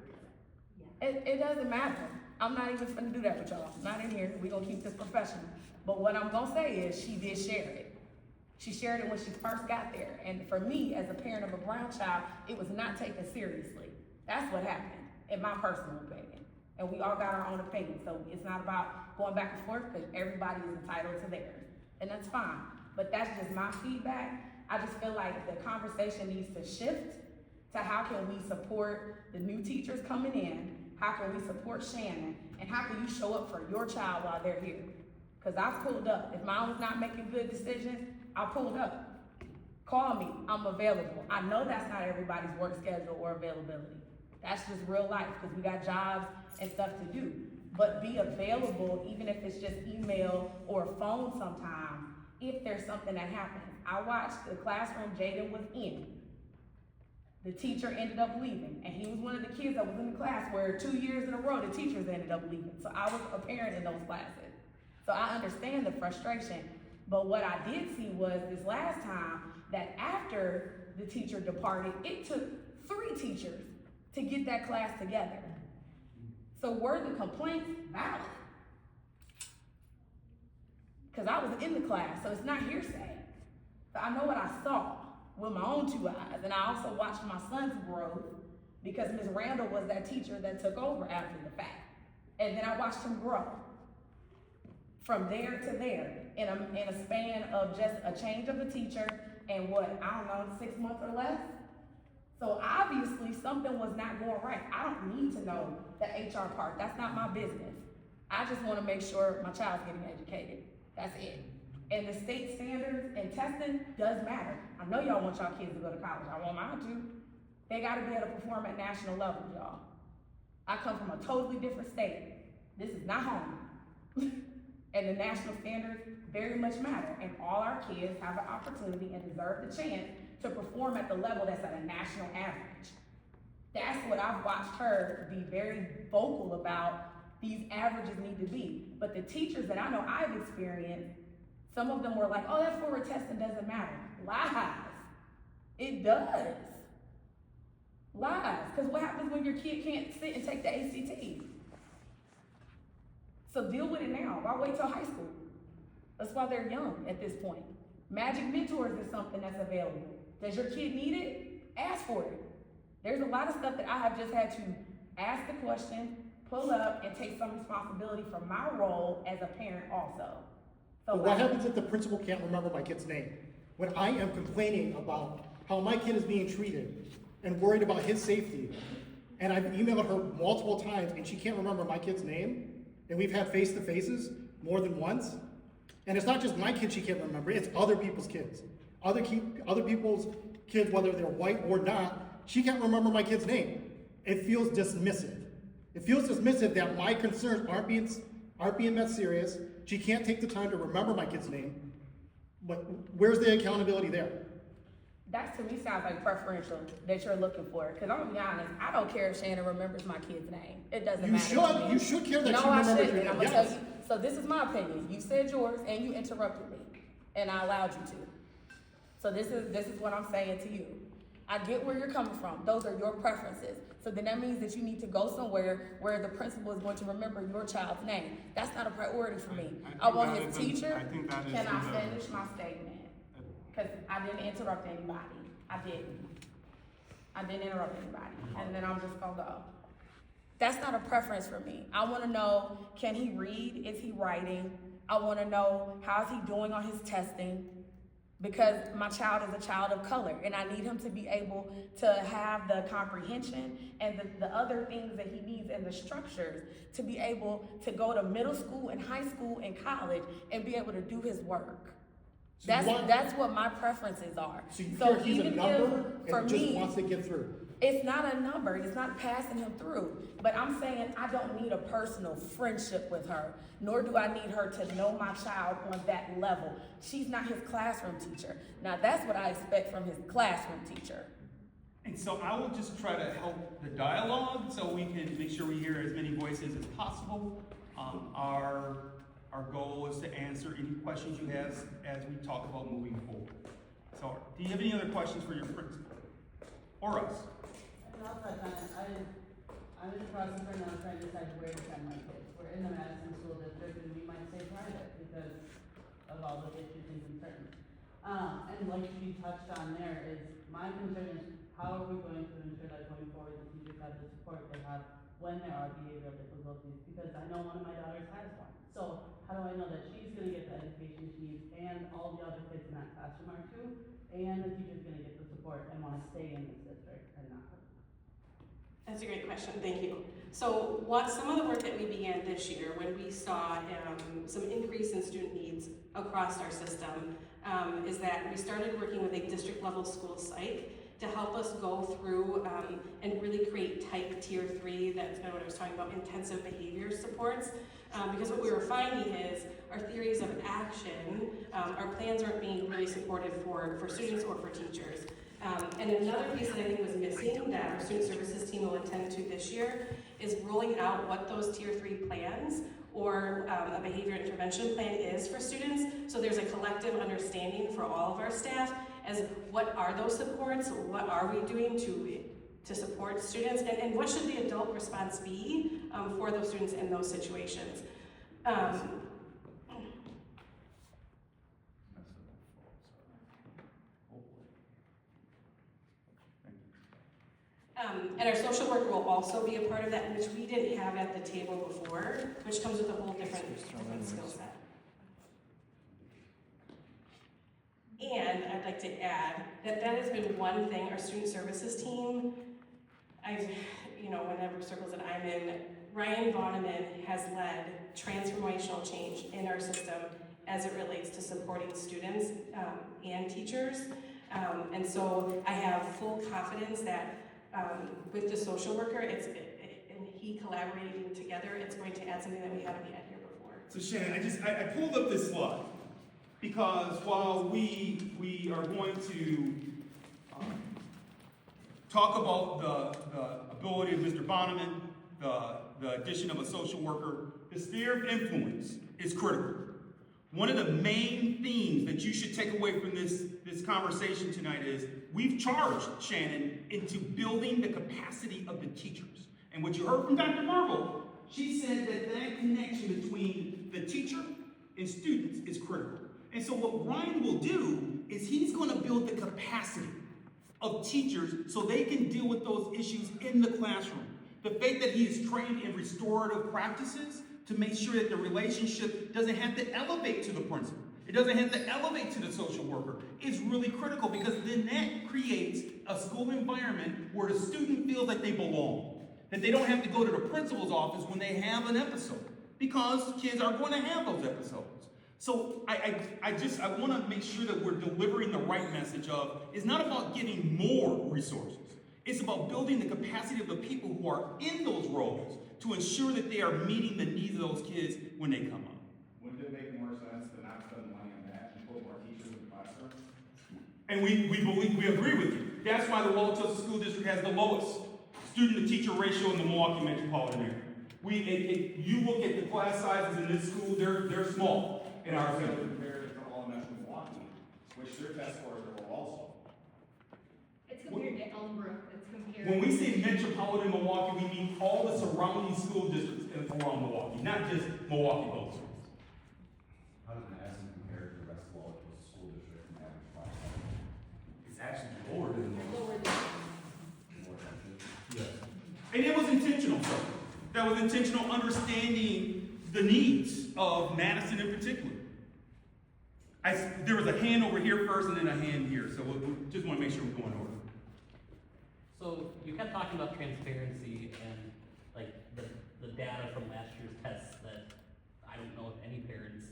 really. It doesn't matter. I'm not even gonna do that with y'all. Not in here. We're gonna keep this professional. But what I'm gonna say is she did share it. She shared it when she first got there. And for me, as a parent of a brown child, it was not taken seriously. That's what happened, in my personal opinion. And we all got our own opinion. So it's not about going back and forth, because everybody is entitled to theirs. And that's fine. But that's just my feedback. I just feel like the conversation needs to shift to how can we support the new teachers coming in, how can we support Shannon, and how can you show up for your child while they're here? Because I've pulled up. If mine was not making good decisions, I pulled up. Call me, I'm available. I know that's not everybody's work schedule or availability. That's just real life, because we got jobs and stuff to do. But be available, even if it's just email or phone sometime, if there's something that happens. I watched the classroom Jaden was in. The teacher ended up leaving, and he was one of the kids that was in the class where 2 years in a row, the teachers ended up leaving. So I was a parent in those classes. So I understand the frustration. But what I did see was this last time, that after the teacher departed, it took 3 teachers to get that class together. So were the complaints valid? Because I was in the class, so it's not hearsay. So I know what I saw with my own 2 eyes, and I also watched my son's growth, because Ms. Randall was that teacher that took over after the fact. And then I watched him grow from there to there in a span of just a change of a teacher and what, I don't know, 6 months or less. So obviously something was not going right. I don't need to know the HR part. That's not my business. I just want to make sure my child's getting educated. That's it. And the state standards and testing does matter. I know y'all want y'all kids to go to college. I want mine to. They got to be able to perform at national levels, y'all. I come from a totally different state. This is not home. And the national standards very much matter. And all our kids have an opportunity and deserve the chance to perform at the level that's at a national average. That's what I've watched her be very vocal about these averages need to be. But the teachers that I know I've experienced, some of them were like, oh, that forward testing doesn't matter. Lies. It does. Lies. Because what happens when your kid can't sit and take the ACT? So deal with it now. Why wait till high school? That's why they're young at this point. Magic Mentors is something that's available. Does your kid need it? Ask for it. There's a lot of stuff that I have just had to ask the question, pull up, and take some responsibility for my role as a parent also. So But what happens if the principal can't remember my kid's name? When I am complaining about how my kid is being treated and worried about his safety, and I've emailed her multiple times and she can't remember my kid's name, and we've had face-to-faces more than once, and it's not just my kid she can't remember, it's other people's kids. Other people's kids, whether they're white or not, she can't remember my kid's name. It feels dismissive. It feels dismissive that my concerns aren't being met serious. She can't take the time to remember my kid's name. But where's the accountability there? That to me sounds like preferential that you're looking for. Because I'm gonna be honest, I don't care if Shannon remembers my kid's name. It doesn't matter to me. You should care that No, she I remembers shouldn't. your I'm name. gonna Yes. tell you. So this is my opinion. You said yours and you interrupted me, and I allowed you to. So this is what I'm saying to you. I get where you're coming from. Those are your preferences. So then that means that you need to go somewhere where the principal is going to remember your child's name. That's not a priority for me. I want his teacher. Can I finish my statement? Because I didn't interrupt anybody. I didn't interrupt anybody. And then I'm just gonna go. That's not a preference for me. I wanna know, can he read? Is he writing? I wanna know, how's he doing on his testing? Because my child is a child of color and I need him to be able to have the comprehension and the other things that he needs and the structures to be able to go to middle school and high school and college and be able to do his work. So That's what my preferences are. So you feel he's a even number if, for and just me, wants to get through? it's not a number, it's not passing him through. But I'm saying I don't need a personal friendship with her, nor do I need her to know my child on that level. She's not his classroom teacher. Now that's what I expect from his classroom teacher. And so I will just try to help the dialogue so we can make sure we hear as many voices as possible. Our goal is to answer any questions you have as we talk about moving forward. So, do you have any other questions for your principal? Or us? And I'll touch on it. I'm in the process right now trying to decide where to send my kids. We're in the Madison School District and we might say private because of all the issues and concerns. And like you touched on there is, my concern is how are we going to ensure that going forward the teachers have the support they have when there are behavioral difficulties? Because I know one of my daughters has one. So how do I know that she's gonna get the education she needs and all the other kids in that classroom are too? And the teacher's gonna get the support and wanna stay in this district and not. That's a great question, thank you. So some of the work that we began this year when we saw some increase in student needs across our system is that we started working with a district level school psych to help us go through and really create type tier 3, that's kind of what I was talking about, intensive behavior supports. Because what we were finding is our theories of action, our plans aren't being really supported for students or for teachers. And another piece that I think was missing that our student services team will attend to this year is rolling out what those tier 3 plans or a behavior intervention plan is for students. So there's a collective understanding for all of our staff as what are those supports, what are we doing to support students, and what should the adult response be for those students in those situations. And our social worker will also be a part of that, which we didn't have at the table before, which comes with a whole different skill set. And I'd like to add that has been one thing our student services team, whenever circles that I'm in, Ryan Vonneman has led transformational change in our system as it relates to supporting students and teachers. And so I have full confidence that with the social worker, and he collaborating together, it's going to add something that we haven't had here before. So Shannon, I pulled up this slide because while we are going to talk about the ability of Mr. Bonneman, the the addition of a social worker, the sphere of influence is critical. One of the main themes that you should take away from this conversation tonight is we've charged Shannon into building the capacity of the teachers. And what you heard from Dr. Marble, she said that connection between the teacher and students is critical. And so what Ryan will do is he's going to build the capacity of teachers so they can deal with those issues in the classroom. The fact that he is trained in restorative practices to make sure that the relationship doesn't have to elevate to the principal. It doesn't have to elevate to the social worker. It's really critical because then that creates a school environment where the student feels like they belong. That they don't have to go to the principal's office when they have an episode, because kids are going to have those episodes. So I want to make sure that we're delivering the right message of, it's not about giving more resources. It's about building the capacity of the people who are in those roles to ensure that they are meeting the needs of those kids when they come up. Wouldn't it make more sense to not spend money on that and put more teachers in the classroom? And we agree with you. That's why the Wauwatosa School District has the lowest student-to-teacher ratio in the Milwaukee metropolitan area. You look at the class sizes in this school, they're small in our If you center. compare it to all Metro Milwaukee, which their test scores are low also. It's compared to Elmbrook, it's compared. When we say metropolitan Milwaukee, we mean all the surrounding school districts around Milwaukee, not just Milwaukee Public Schools. How does Madison compare to the rest of Wauwatosa School District from average class size? It's actually lower than Lower than. More attention? Yes. And it was intentional, sir. That was intentional understanding the needs of Madison in particular. There was a hand over here first and then a hand here, so we just want to make sure we're going in order. So you kept talking about transparency and like the data from last year's tests that I don't know if any parents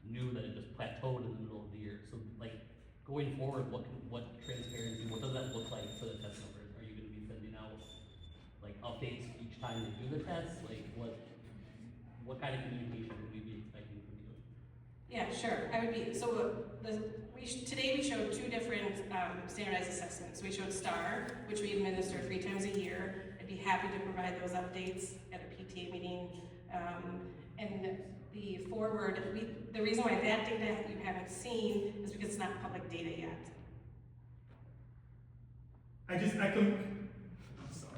knew that it just plateaued in the middle of the year. So like going forward, what transparency, what does that look like for the test numbers? Are you going to be sending out like updates each time they do the tests? Like what kind of communication would we be expecting from you? Yeah, sure. I would be, so today we showed two different standardized assessments. We showed STAR, which we administer 3 times a year. I'd be happy to provide those updates at a PTA meeting. And the forward, the reason why that data you haven't seen is because it's not public data yet. I'm sorry.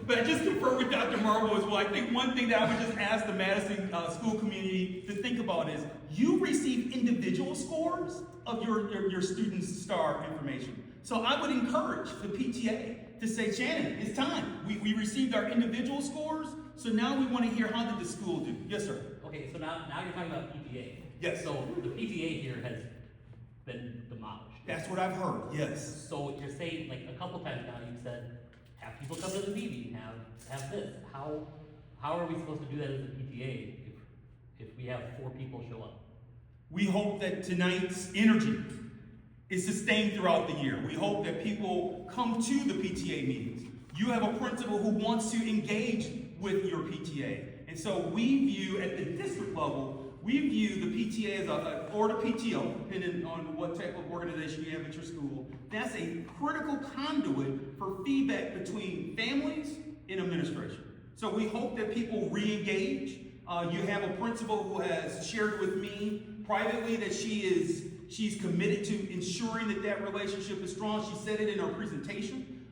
But I just confer with Dr. Marble as well. I think one thing that I would just ask the Madison school community to think about is you receive individual scores of your students' STAR information. So I would encourage the PTA to say, Shannon, it's time. We received our individual scores, so now we want to hear how did the school do. Yes, sir. Okay, so now you're talking about PTA. Yes. So the PTA here has been demolished. That's what I've heard, yes. So you're saying, like, a couple times now, you've said, have people come to the meeting, have this. How are we supposed to do that as a PTA if we have 4 people show up? We hope that tonight's energy is sustained throughout the year. We hope that people come to the PTA meetings. You have a principal who wants to engage with your PTA. And so we view, at the district level, we view the PTA as or the PTO, depending on what type of organization you have at your school. That's a critical conduit for feedback between families and administration. So we hope that people re-engage. You have a principal who has shared with me privately that she's committed to ensuring that relationship is strong. She said it in her presentation.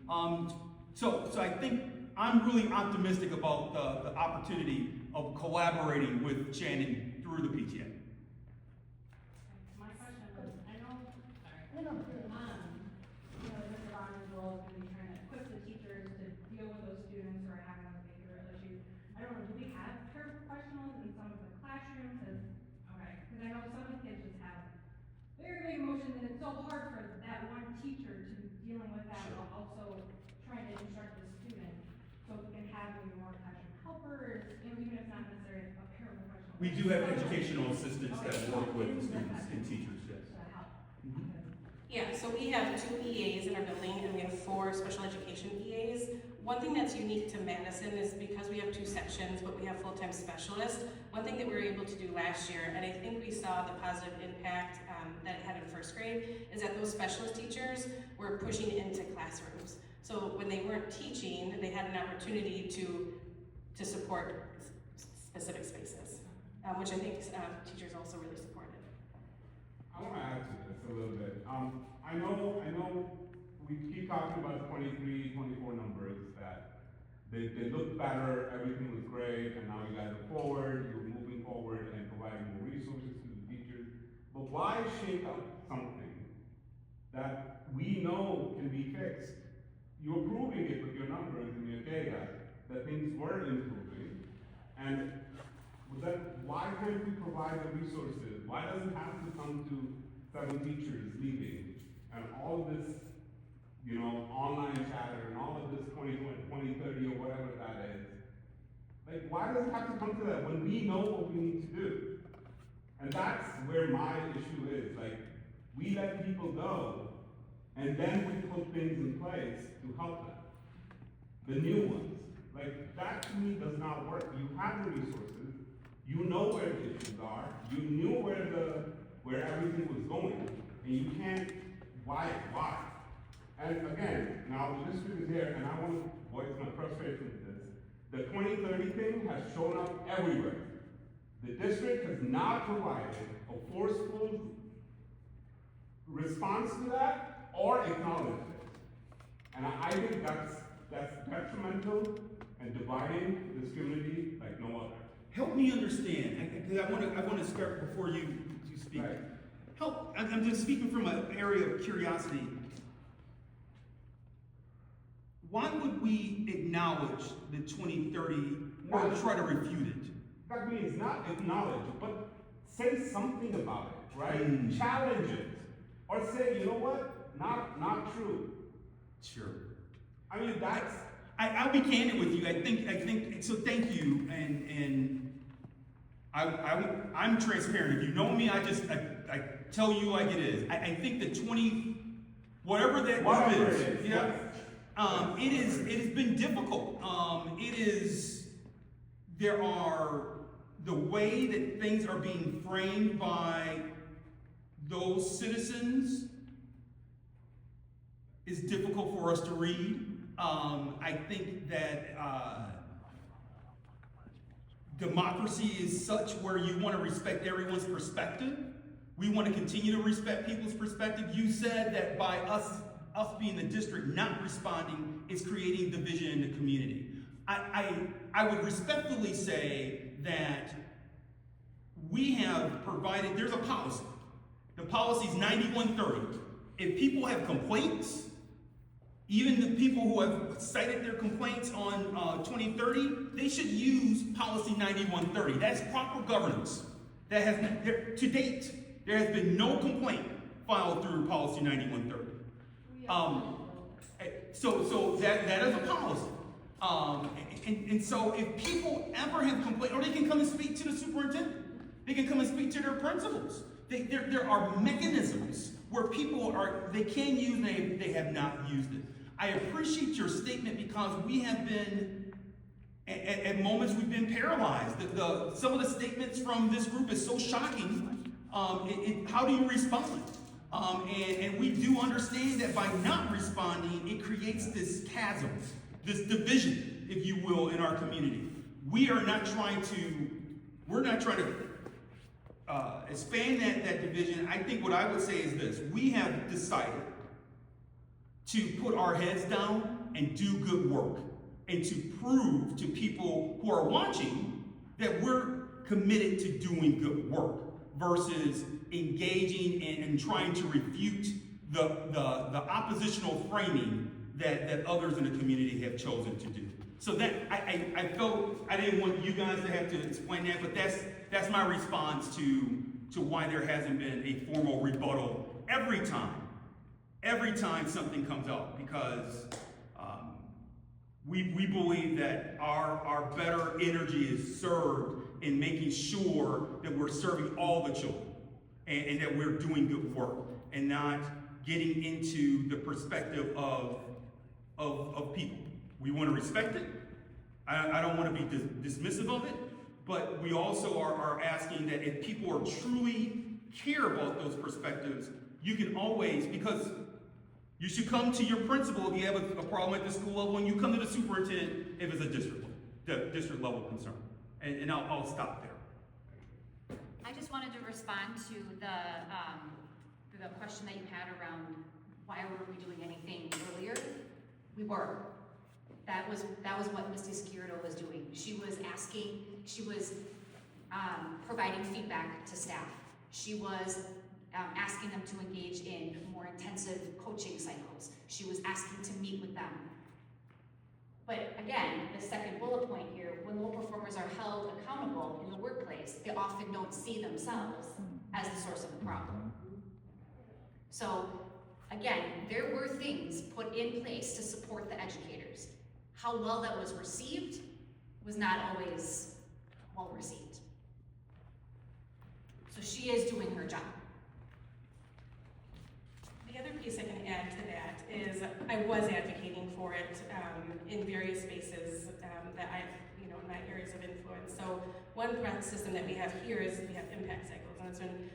So I think I'm really optimistic about the opportunity of collaborating with Shannon through the PTA. My question was, I know, Mr. Bonner's role is going to be trying to equip the teachers to deal with those students who are having those behavioral issues. I don't know, do we have paraprofessionals in some of the classrooms? Because I know some of the kids just have very big emotions, and it's so hard for that one teacher to be dealing with that while also trying to instruct the student. So we can have maybe more classroom helpers, even if it's not necessarily a paraprofessional. We do have educational assistants that work with students and teachers, yes. Yeah, so we have 2 EAs in our building and we have 4 special education EAs. One thing that's unique to Madison is because we have 2 sections, but we have full-time specialists. One thing that we were able to do last year, and I think we saw the positive impact that it had in 1st grade, is that those specialist teachers were pushing into classrooms. So when they weren't teaching, they had an opportunity to to support specific spaces, which I think teachers also really supported. I want to add to this a little bit. I know we keep talking about the 23, 24 numbers, that they look better, everything was great, and now you guys are forward, you're moving forward and providing more resources to the teachers. But why shake up something that we know can be fixed? You're proving it with your numbers and your data that things were improving, and then why can't we provide the resources? Why does it have to come to 7 teachers leaving and all of this, online chatter and all of this 2030 or whatever that is? Like, why does it have to come to that when we know what we need to do? And that's where my issue is. Like, we let people go, and then we put things in place to help them. The new ones. Like, that to me does not work. You have the resources, you know where the issues are, you knew where everything was going, and you can't, why? And again, now the district is here, and I want to voice my frustration with this. The 2030 thing has shown up everywhere. The district has not provided a forceful response to that or acknowledged it. And I think that's detrimental and dividing this community like no other. Help me understand, because I want to start before you speak. Right. I'm just speaking from an area of curiosity. Why would we acknowledge the 2030 or try to refute it? That means not acknowledge, but say something about it, right? Challenge it. Or say, you know what? Not true. Sure. I mean, that's... I'll be candid with you. I think so. Thank you, and I'm transparent. If you know me, I tell you like it is. I think the 20, whatever that Whatever is, it is, yeah. Yes. It has been difficult. There are the way that things are being framed by those citizens is difficult for us to read. I think that democracy is such where you want to respect everyone's perspective. We want to continue to respect people's perspective. You said that by us being the district not responding is creating division in the community. I would respectfully say that we have provided, there's a policy. The policy is 9130. If people have complaints, even the people who have cited their complaints on 2030, they should use policy 9130. That's proper governance. To date, there has been no complaint filed through policy 9130. So that is a policy. And so if people ever have complained, or they can come and speak to the superintendent, they can come and speak to their principals. There are mechanisms where people they can use and they have not used it. I appreciate your statement because we have been, at moments we've been paralyzed. Some of the statements from this group is so shocking. How do you respond? And we do understand that by not responding, it creates this chasm, this division, if you will, in our community. We're not trying to expand that division. I think what I would say is this: we have decided to put our heads down and do good work, and to prove to people who are watching that we're committed to doing good work versus engaging and trying to refute the oppositional framing that others in the community have chosen to do. So that I felt I didn't want you guys to have to explain that, but that's my response to why there hasn't been a formal rebuttal every time something comes up, because we believe that our better energy is served in making sure that we're serving all the children and that we're doing good work and not getting into the perspective of people. We want to respect it. I don't want to be dismissive of it, but we also are asking that if people are truly care about those perspectives, you can always, because you should come to your principal if you have a problem at the school level, and you come to the superintendent if it's a district level. the district level concern. And I'll stop there. I just wanted to respond to the question that you had around why were we doing anything earlier? We were. That was what Ms. Izquierdo was doing. She was providing feedback to staff. She was asking them to engage in more intensive coaching cycles. She was asking to meet with them. But again, the second bullet point here, when low performers are held accountable in the workplace, they often don't see themselves as the source of the problem. So again, there were things put in place to support the educators. How well that was received was not always well received. So she is doing her job. The other piece I can add to that is I was advocating for it in various spaces that I've, in my areas of influence. So one system that we have here is we have impact cycles, and it's when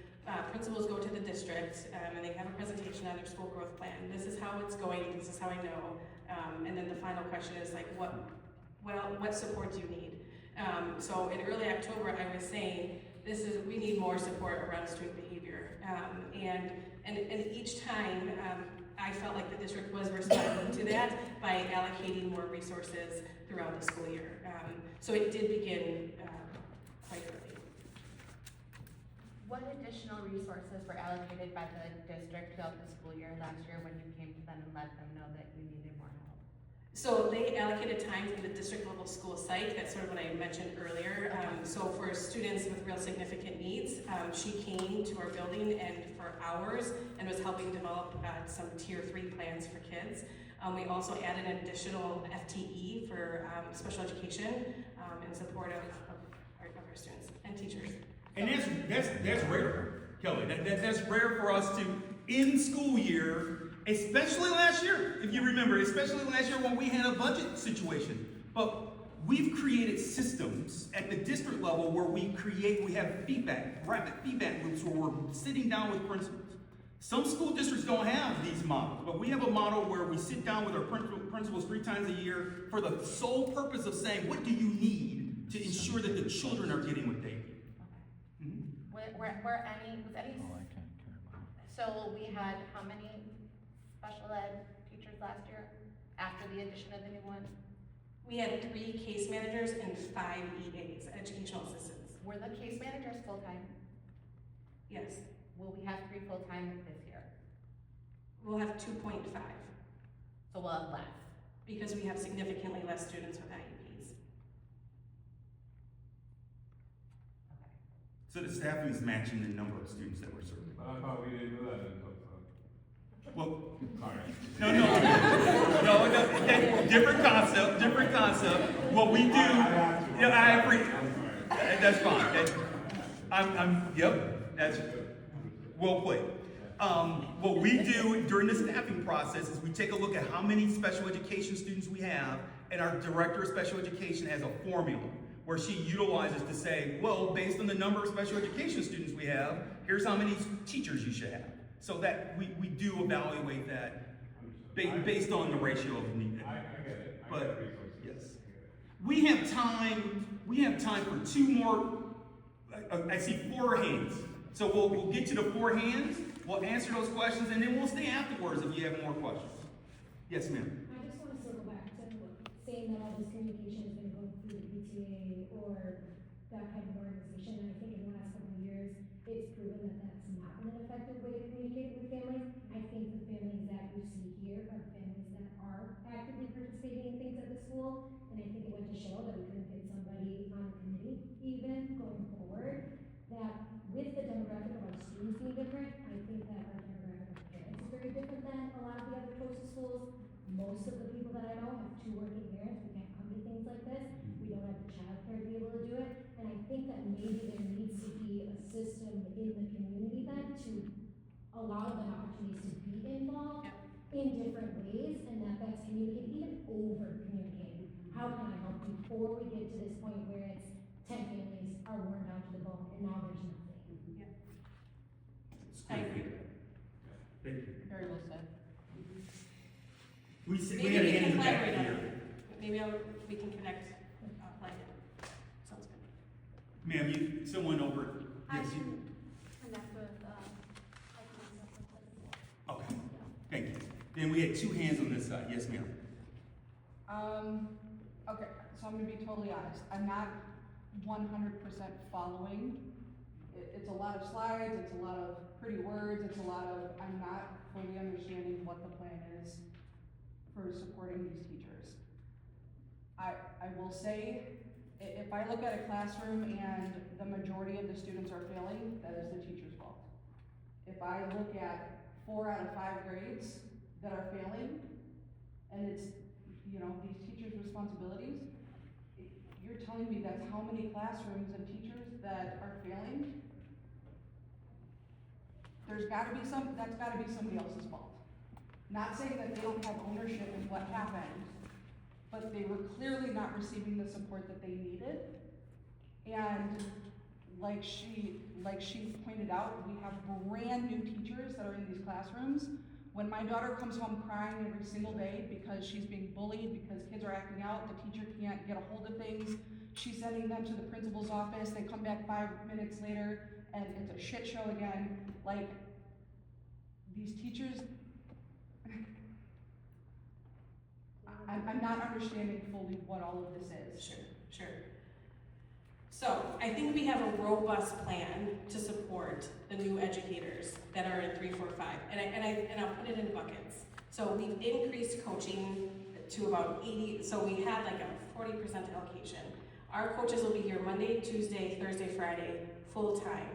principals go to the district and they have a presentation on their school growth plan. This is how it's going, this is how I know, and then the final question is like, what support do you need? So in early October, I was saying, we need more support around student behavior. And each time, I felt like the district was responding to that by allocating more resources throughout the school year. So it did begin quite early. What additional resources were allocated by the district throughout the school year last year when you came to them and let them know that you needed more help? So they allocated time through the district level school site. That's sort of what I mentioned earlier. So for students with real significant needs, she came to our building and for hours and was helping develop some tier 3 plans for kids. We also added an additional FTE for special education in support of our students and teachers. And that's rare, Kelly. That's rare for us to, in school year, especially last year, if you remember, especially last year when we had a budget situation. But we've created systems at the district level where we have feedback, rapid feedback loops where we're sitting down with principals. Some school districts don't have these models, but we have a model where we sit down with our principals 3 times a year for the sole purpose of saying, what do you need to ensure that the children are getting what they need? So we had how many special ed teachers last year after the addition of the new one? We had 3 case managers and 5 EAs, educational assistants. Were the case managers full-time? Yes. Will we have 3 full-time this year? We'll have 2.5. So we'll have less. Because we have significantly less students with IEPs. So the staffing is matching the number of students that we're serving. But I thought we didn't do that until Well, sorry. no, different concept. What we do, I agree. That's fine. Yep, that's well played. What we do during the staffing process is we take a look at how many special education students we have, and our director of special education has a formula where she utilizes to say, well, based on the number of special education students we have, here's how many teachers you should have. So that we do evaluate that based on the ratio of need. I get it. But yes, we have time for 2 more. I see 4 hands. So we'll get to the 4 hands. We'll answer those questions, and then we'll stay afterwards if you have more questions. Yes, ma'am. I just want to circle back to saying that all this communication has been going through the PTA or that kind of organization. And I think in the last couple of years, it's proven that that's not an effective way to communicate with families. I think the families that you see here are families that are actively participating in things at the school. And I think it went to show that we couldn't get somebody on the committee even going forward. That with the demographic of our students being different, I think that our demographic of parents is very different than a lot of the other choices schools. Most of the people that I know have 2 working parents. We can't come to things like this. We don't have the childcare to be able to do it. And I think that maybe there needs to be a system in the community then to allow them opportunities to be involved in different ways, and that's communicated, even over communicating. How can I help you before we get to this point where it's 10 families are worn down to the bone and now there's nothing. I agree. Thank you. Very well said. We Maybe had a we hand can in the back collaborate on here. it. Maybe we can connect. Ma'am, someone over, yes, you, connect with, okay, thank you. Then we had two hands on this side, yes, ma'am. Okay, so I'm gonna be totally honest, I'm not 100% following. It's a lot of slides, it's a lot of pretty words, it's a lot of, I'm not fully understanding what the plan is for supporting these teachers. I will say, if I look at a classroom and the majority of the students are failing, that is the teacher's fault. If I look at 4 out of 5 grades that are failing, and it's, these teachers' responsibilities, you're telling me that's how many classrooms and teachers that are failing? That's gotta be somebody else's fault. Not saying that they don't have ownership in what happened, but they were clearly not receiving the support that they needed. And like she pointed out, we have brand new teachers that are in these classrooms. When my daughter comes home crying every single day because she's being bullied, because kids are acting out, the teacher can't get a hold of things, she's sending them to the principal's office, they come back 5 minutes later, and it's a shit show again. Like, these teachers, I'm not understanding fully what all of this is. Sure. So, I think we have a robust plan to support the new educators that are in 3, 4, 5, and I'll put it in buckets. So we've increased coaching to about 80, so we had like a 40% allocation. Our coaches will be here Monday, Tuesday, Thursday, Friday, full time.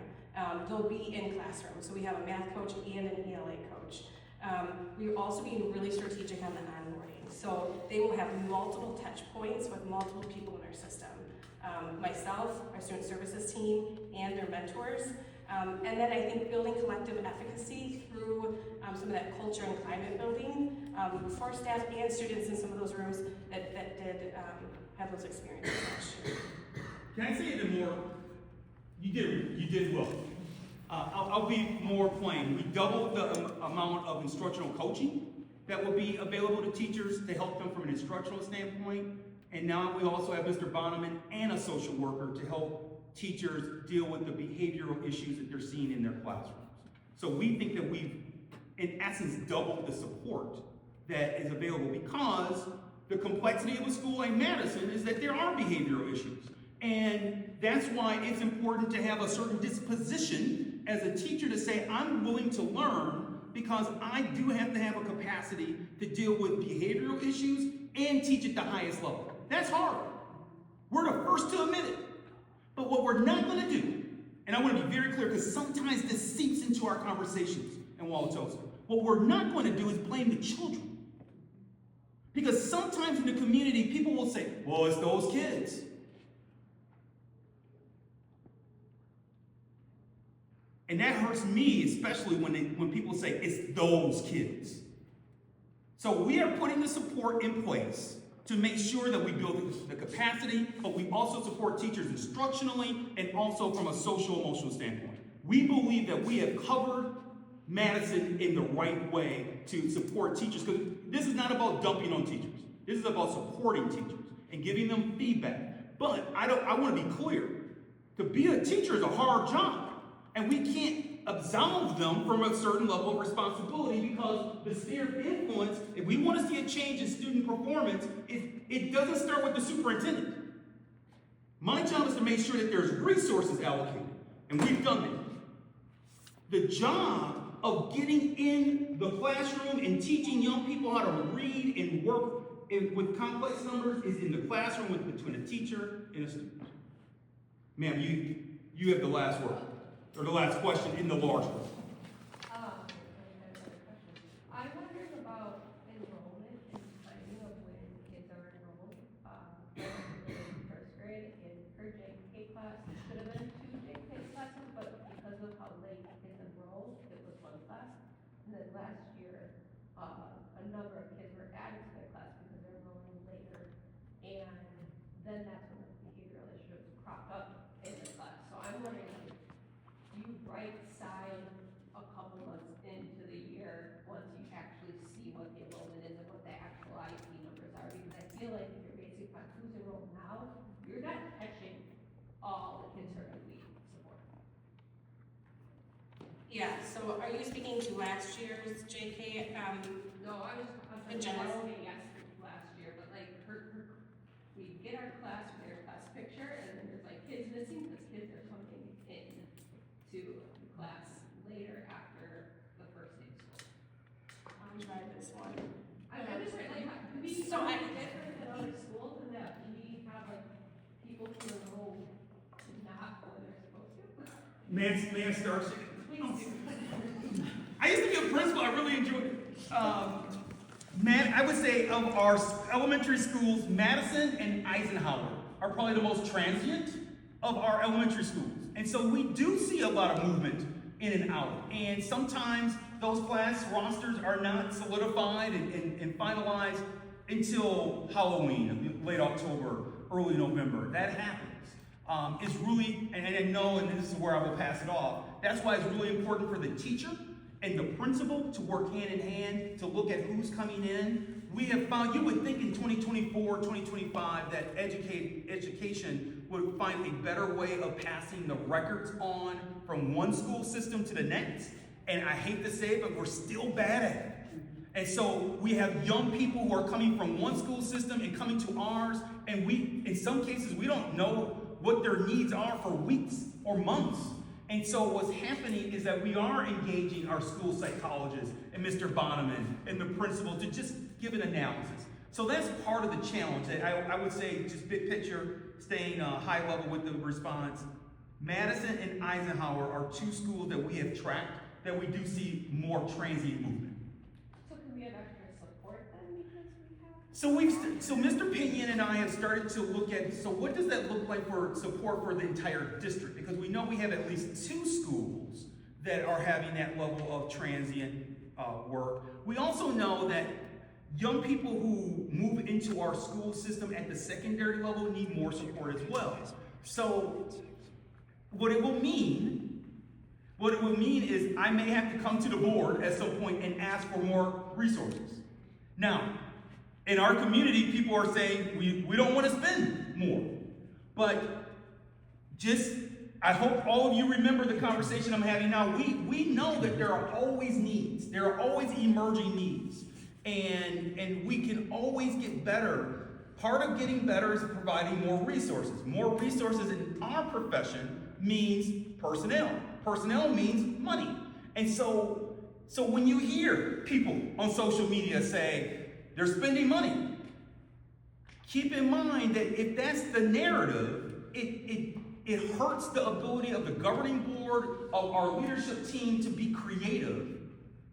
They'll be in classrooms, so we have a math coach and an ELA coach. We're also being really strategic on the onboarding. So they will have multiple touch points with multiple people in our system. Myself, our student services team, and their mentors. And then I think building collective efficacy through some of that culture and climate building for staff and students in some of those rooms that did have those experiences last year. Can I say it in more? You did well. I'll be more plain. We doubled the amount of instructional coaching that will be available to teachers to help them from an instructional standpoint. And now we also have Mr. Bonneman and a social worker to help teachers deal with the behavioral issues that they're seeing in their classrooms. So we think that we've, in essence, doubled the support that is available because the complexity of a school like Madison is that there are behavioral issues. And that's why it's important to have a certain disposition as a teacher to say, I'm willing to learn because I do have to have a capacity to deal with behavioral issues and teach at the highest level. That's hard. We're the first to admit it. But what we're not going to do, and I want to be very clear because sometimes this seeps into our conversations in Wauwatosa, what we're not going to do is blame the children. Because sometimes in the community, people will say, well, it's those kids. And that hurts me, especially when people say, it's those kids. So we are putting the support in place to make sure that we build the capacity, but we also support teachers instructionally and also from a social-emotional standpoint. We believe that we have covered Madison in the right way to support teachers, because this is not about dumping on teachers. This is about supporting teachers and giving them feedback. But I want to be clear. To be a teacher is a hard job, and we can't absolve them from a certain level of responsibility because the sphere of influence, if we want to see a change in student performance, it doesn't start with the superintendent. My job is to make sure that there's resources allocated, and we've done that. The job of getting in the classroom and teaching young people how to read and work with complex numbers is in the classroom between a teacher and a student. Ma'am, you have the last word. Or the last question in the large group. I wondered about enrollment and timing of when kids are enrolled. In first grade, in her JK class, it should have been 2 JK classes, but because of how late kids enrolled, it was 1 class. And then last year, a number of kids were added to their class because they're enrolling later. And then that's when the behavioral issues cropped up in the class. So I'm wondering, right side a couple months into the year once you actually see what the enrollment is and what the actual IEP numbers are, because I feel like if you're basing upon who's enrolled now, you're not catching all the kids who are Yeah, so are you speaking to last year's JK, No, I was in general? yes, last year, but like we get our class with their class picture, and then there's like kids missing because kids are coming in to class later after the first day of school. I'll try this one. I'm just like, do we So I- different than other schools in that we have like people who are home not when they're supposed to? May I start? Please do. I used to be a principal, I really enjoyed it. I would say of our elementary schools, Madison and Eisenhower are probably the most transient of our elementary schools. And so we do see a lot of movement in and out. And sometimes those class rosters are not solidified and finalized until Halloween, late October, early November. That happens. It's really, and I know, and this is where I will pass it off, that's why it's really important for the teacher and the principal to work hand in hand to look at who's coming in. We have found, you would think in 2024, 2025, that education would find a better way of passing the records on from one school system to the next. And I hate to say it, but we're still bad at it. And so we have young people who are coming from one school system and coming to ours, and we, in some cases, we don't know what their needs are for weeks or months. And so what's happening is that we are engaging our school psychologists and Mr. Bonneman and the principal to just give an analysis. So that's part of the challenge. I would say, just big picture, staying high level with the response. Madison and Eisenhower are two schools that we have tracked that we do see more transient movement. So can we have extra support then because we have? So Mr. Pinion and I have started to look at, so what does that look like for support for the entire district? Because we know we have at least 2 schools that are having that level of transient work. We also know that young people who move into our school system at the secondary level need more support as well. So what it will mean is I may have to come to the board at some point and ask for more resources. Now, in our community, people are saying we don't want to spend more. But I hope all of you remember the conversation I'm having now. We know that there are always needs. There are always emerging needs. And we can always get better. Part of getting better is providing more resources. More resources in our profession means personnel. Personnel means money. And so when you hear people on social media say, they're spending money, keep in mind that if that's the narrative, it hurts the ability of the governing board, of our leadership team to be creative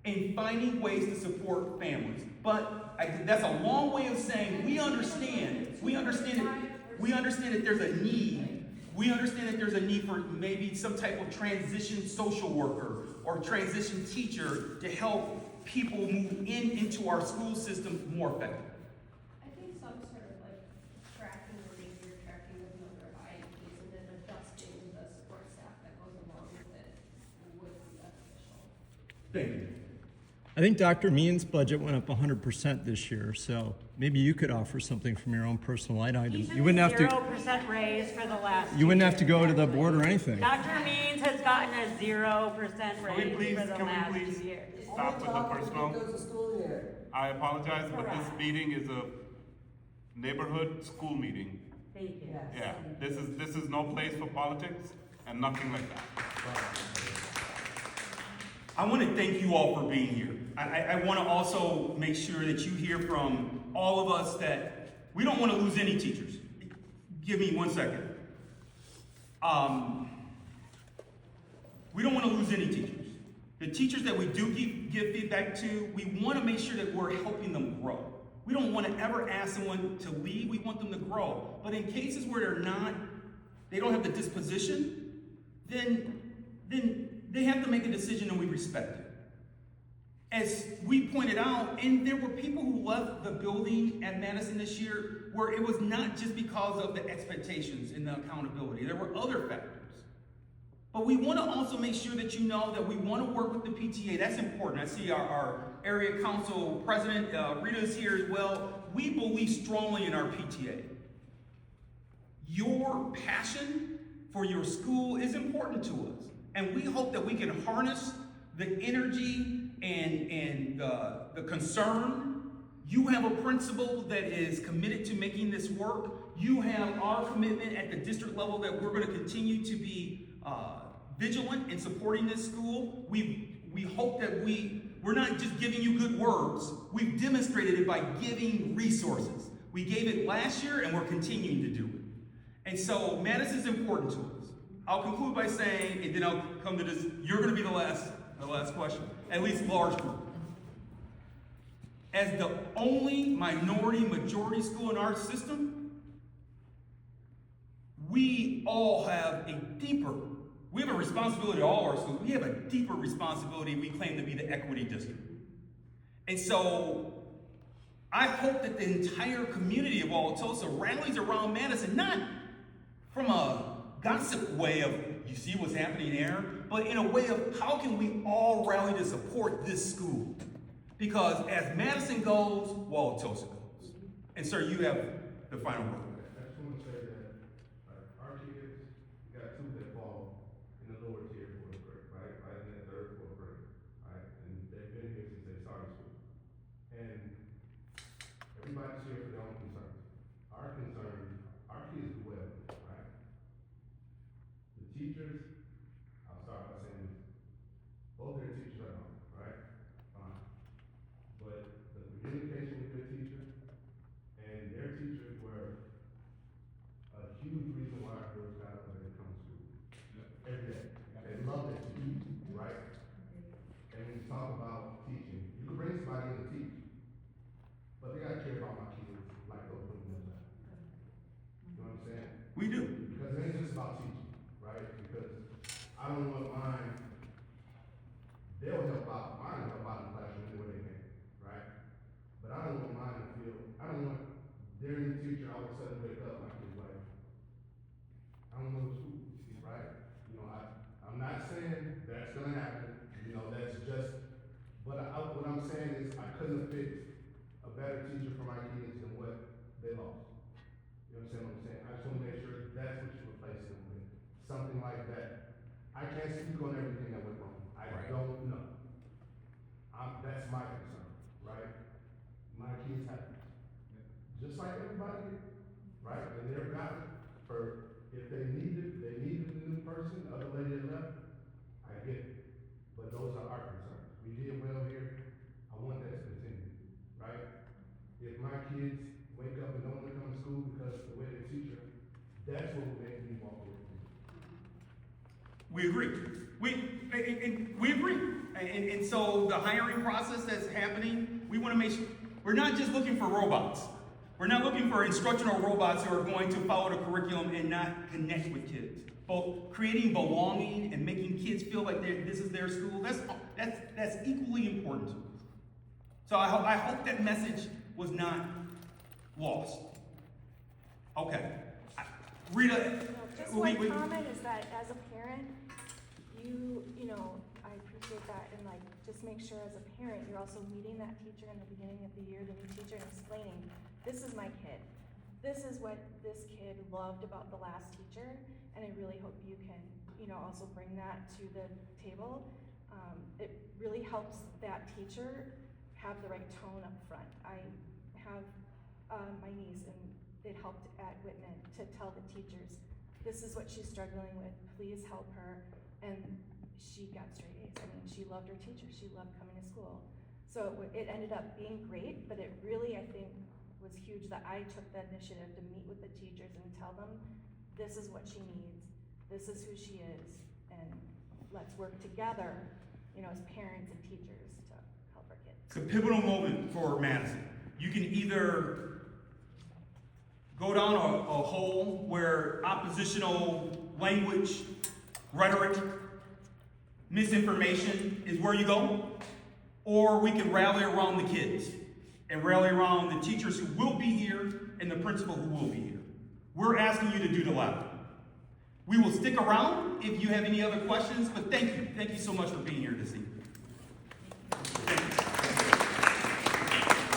in finding ways to support families. But that's a long way of saying we understand that there's a need. We understand that there's a need for maybe some type of transition social worker or transition teacher to help people move into our school system more effectively. I think some sort of like tracking or behavior tracking of number of IEPs and then adjusting the support staff that goes along with it would be beneficial. Thank you. I think Dr. Means' budget went up 100% this year, so maybe you could offer something from your own personal line item. You wouldn't have to. 0% raise for the last. You wouldn't have to go to the board or anything. Dr. Means has gotten a 0% raise for the last 2 years. Stop with the personal. I apologize, but this meeting is a neighborhood school meeting. Thank you. Yeah, this is no place for politics and nothing like that. I want to thank you all for being here. I want to also make sure that you hear from all of us that we don't want to lose any teachers. Give me 1 second. We don't want to lose any teachers. The teachers that we do give feedback to, we want to make sure that we're helping them grow. We don't want to ever ask someone to leave. We want them to grow. But in cases where they don't have the disposition, then they have to make a decision and we respect it. As we pointed out, and there were people who left the building at Madison this year where it was not just because of the expectations and the accountability. There were other factors. But we want to also make sure that you know that we want to work with the PTA. That's important. I see our area council president, Rita's here as well. We believe strongly in our PTA. Your passion for your school is important to us. And we hope that we can harness the energy and the concern. You have a principal that is committed to making this work. You have our commitment at the district level that we're going to continue to be vigilant in supporting this school. We hope that we're not just giving you good words. We've demonstrated it by giving resources. We gave it last year and we're continuing to do it. And so Madison is important to us. I'll conclude by saying, and then I'll come to this, you're going to be the last question, at least large group. As the only minority majority school in our system, we all have we have a responsibility to all our schools. We have a deeper responsibility. We claim to be the equity district. And so I hope that the entire community of Wauwatosa rallies around Madison, not from a gossip way of, you see what's happening there, but in a way of how can we all rally to support this school? Because as Madison goes, Wauwatosa goes. And sir, you have the final word. I just want to say that our kids, we got two that fall in the lower tier fourth grade, right? Right in that third, fourth grade, right? And they've been here since they started school. And everybody's here for their own concerns. Our concern, our kids do well, right? The teachers, I'll start by saying this. Both their teachers are gone, right? Fine. But the communication with their teacher and their teachers were a huge reason why our girls got up and they come to school. Every day. They love their teachers, right? And when you talk about teaching, you can bring somebody in to teach, but they gotta care about my kids like those putting them down. You know what I'm saying? We do. Because it ain't just about teaching, right? Because I don't want mine, they'll help out, mine will help out in the classroom any way they can, right? But I don't want mine to feel, I don't want their new teacher all of a sudden wake up, my kid's like, I don't know school, right? You know, I'm not saying that's gonna happen, you know, that's just, but what I'm saying is I couldn't have picked a better teacher for my kids than what they lost. You understand what I'm saying? I just wanna make sure that's what you replace them with, something like that. I can't speak on everything that went wrong. I don't know. That's my concern, right? My kids have it. Just like everybody did, right? And they're valid for, if they needed a new person, the other lady that left, I get it. But those are our concerns. We did well here. I want that to continue, right? If my kids wake up and don't want to come to school because of the way they teach them, that's what will make me walk away from it. We agree. We agree. And so the hiring process that's happening, we want to make sure, we're not just looking for robots. We're not looking for instructional robots who are going to follow the curriculum and not connect with kids. Both creating belonging and making kids feel like this is their school, that's equally important to us. So I hope that message was not lost. Okay. Rita. Just one comment is that as a parent, you know, I appreciate that, and like, just make sure as a parent, you're also meeting that teacher in the beginning of the year, the new teacher, and explaining, this is my kid. This is what this kid loved about the last teacher, and I really hope you can, you know, also bring that to the table. It really helps that teacher have the right tone up front. I have my niece, and it helped at Whitman to tell the teachers, this is what she's struggling with, please help her. And she got straight A's. I mean, she loved her teacher. She loved coming to school. So it ended up being great, but it really, I think, was huge that I took the initiative to meet with the teachers and tell them, this is what she needs, this is who she is, and let's work together, you know, as parents and teachers to help our kids. It's a pivotal moment for Madison. You can either go down a hole where oppositional language, rhetoric, misinformation is where you go, or we can rally around the kids and rally around the teachers who will be here and the principal who will be here. We're asking you to do the latter. We will stick around if you have any other questions, but thank you. Thank you so much for being here this evening.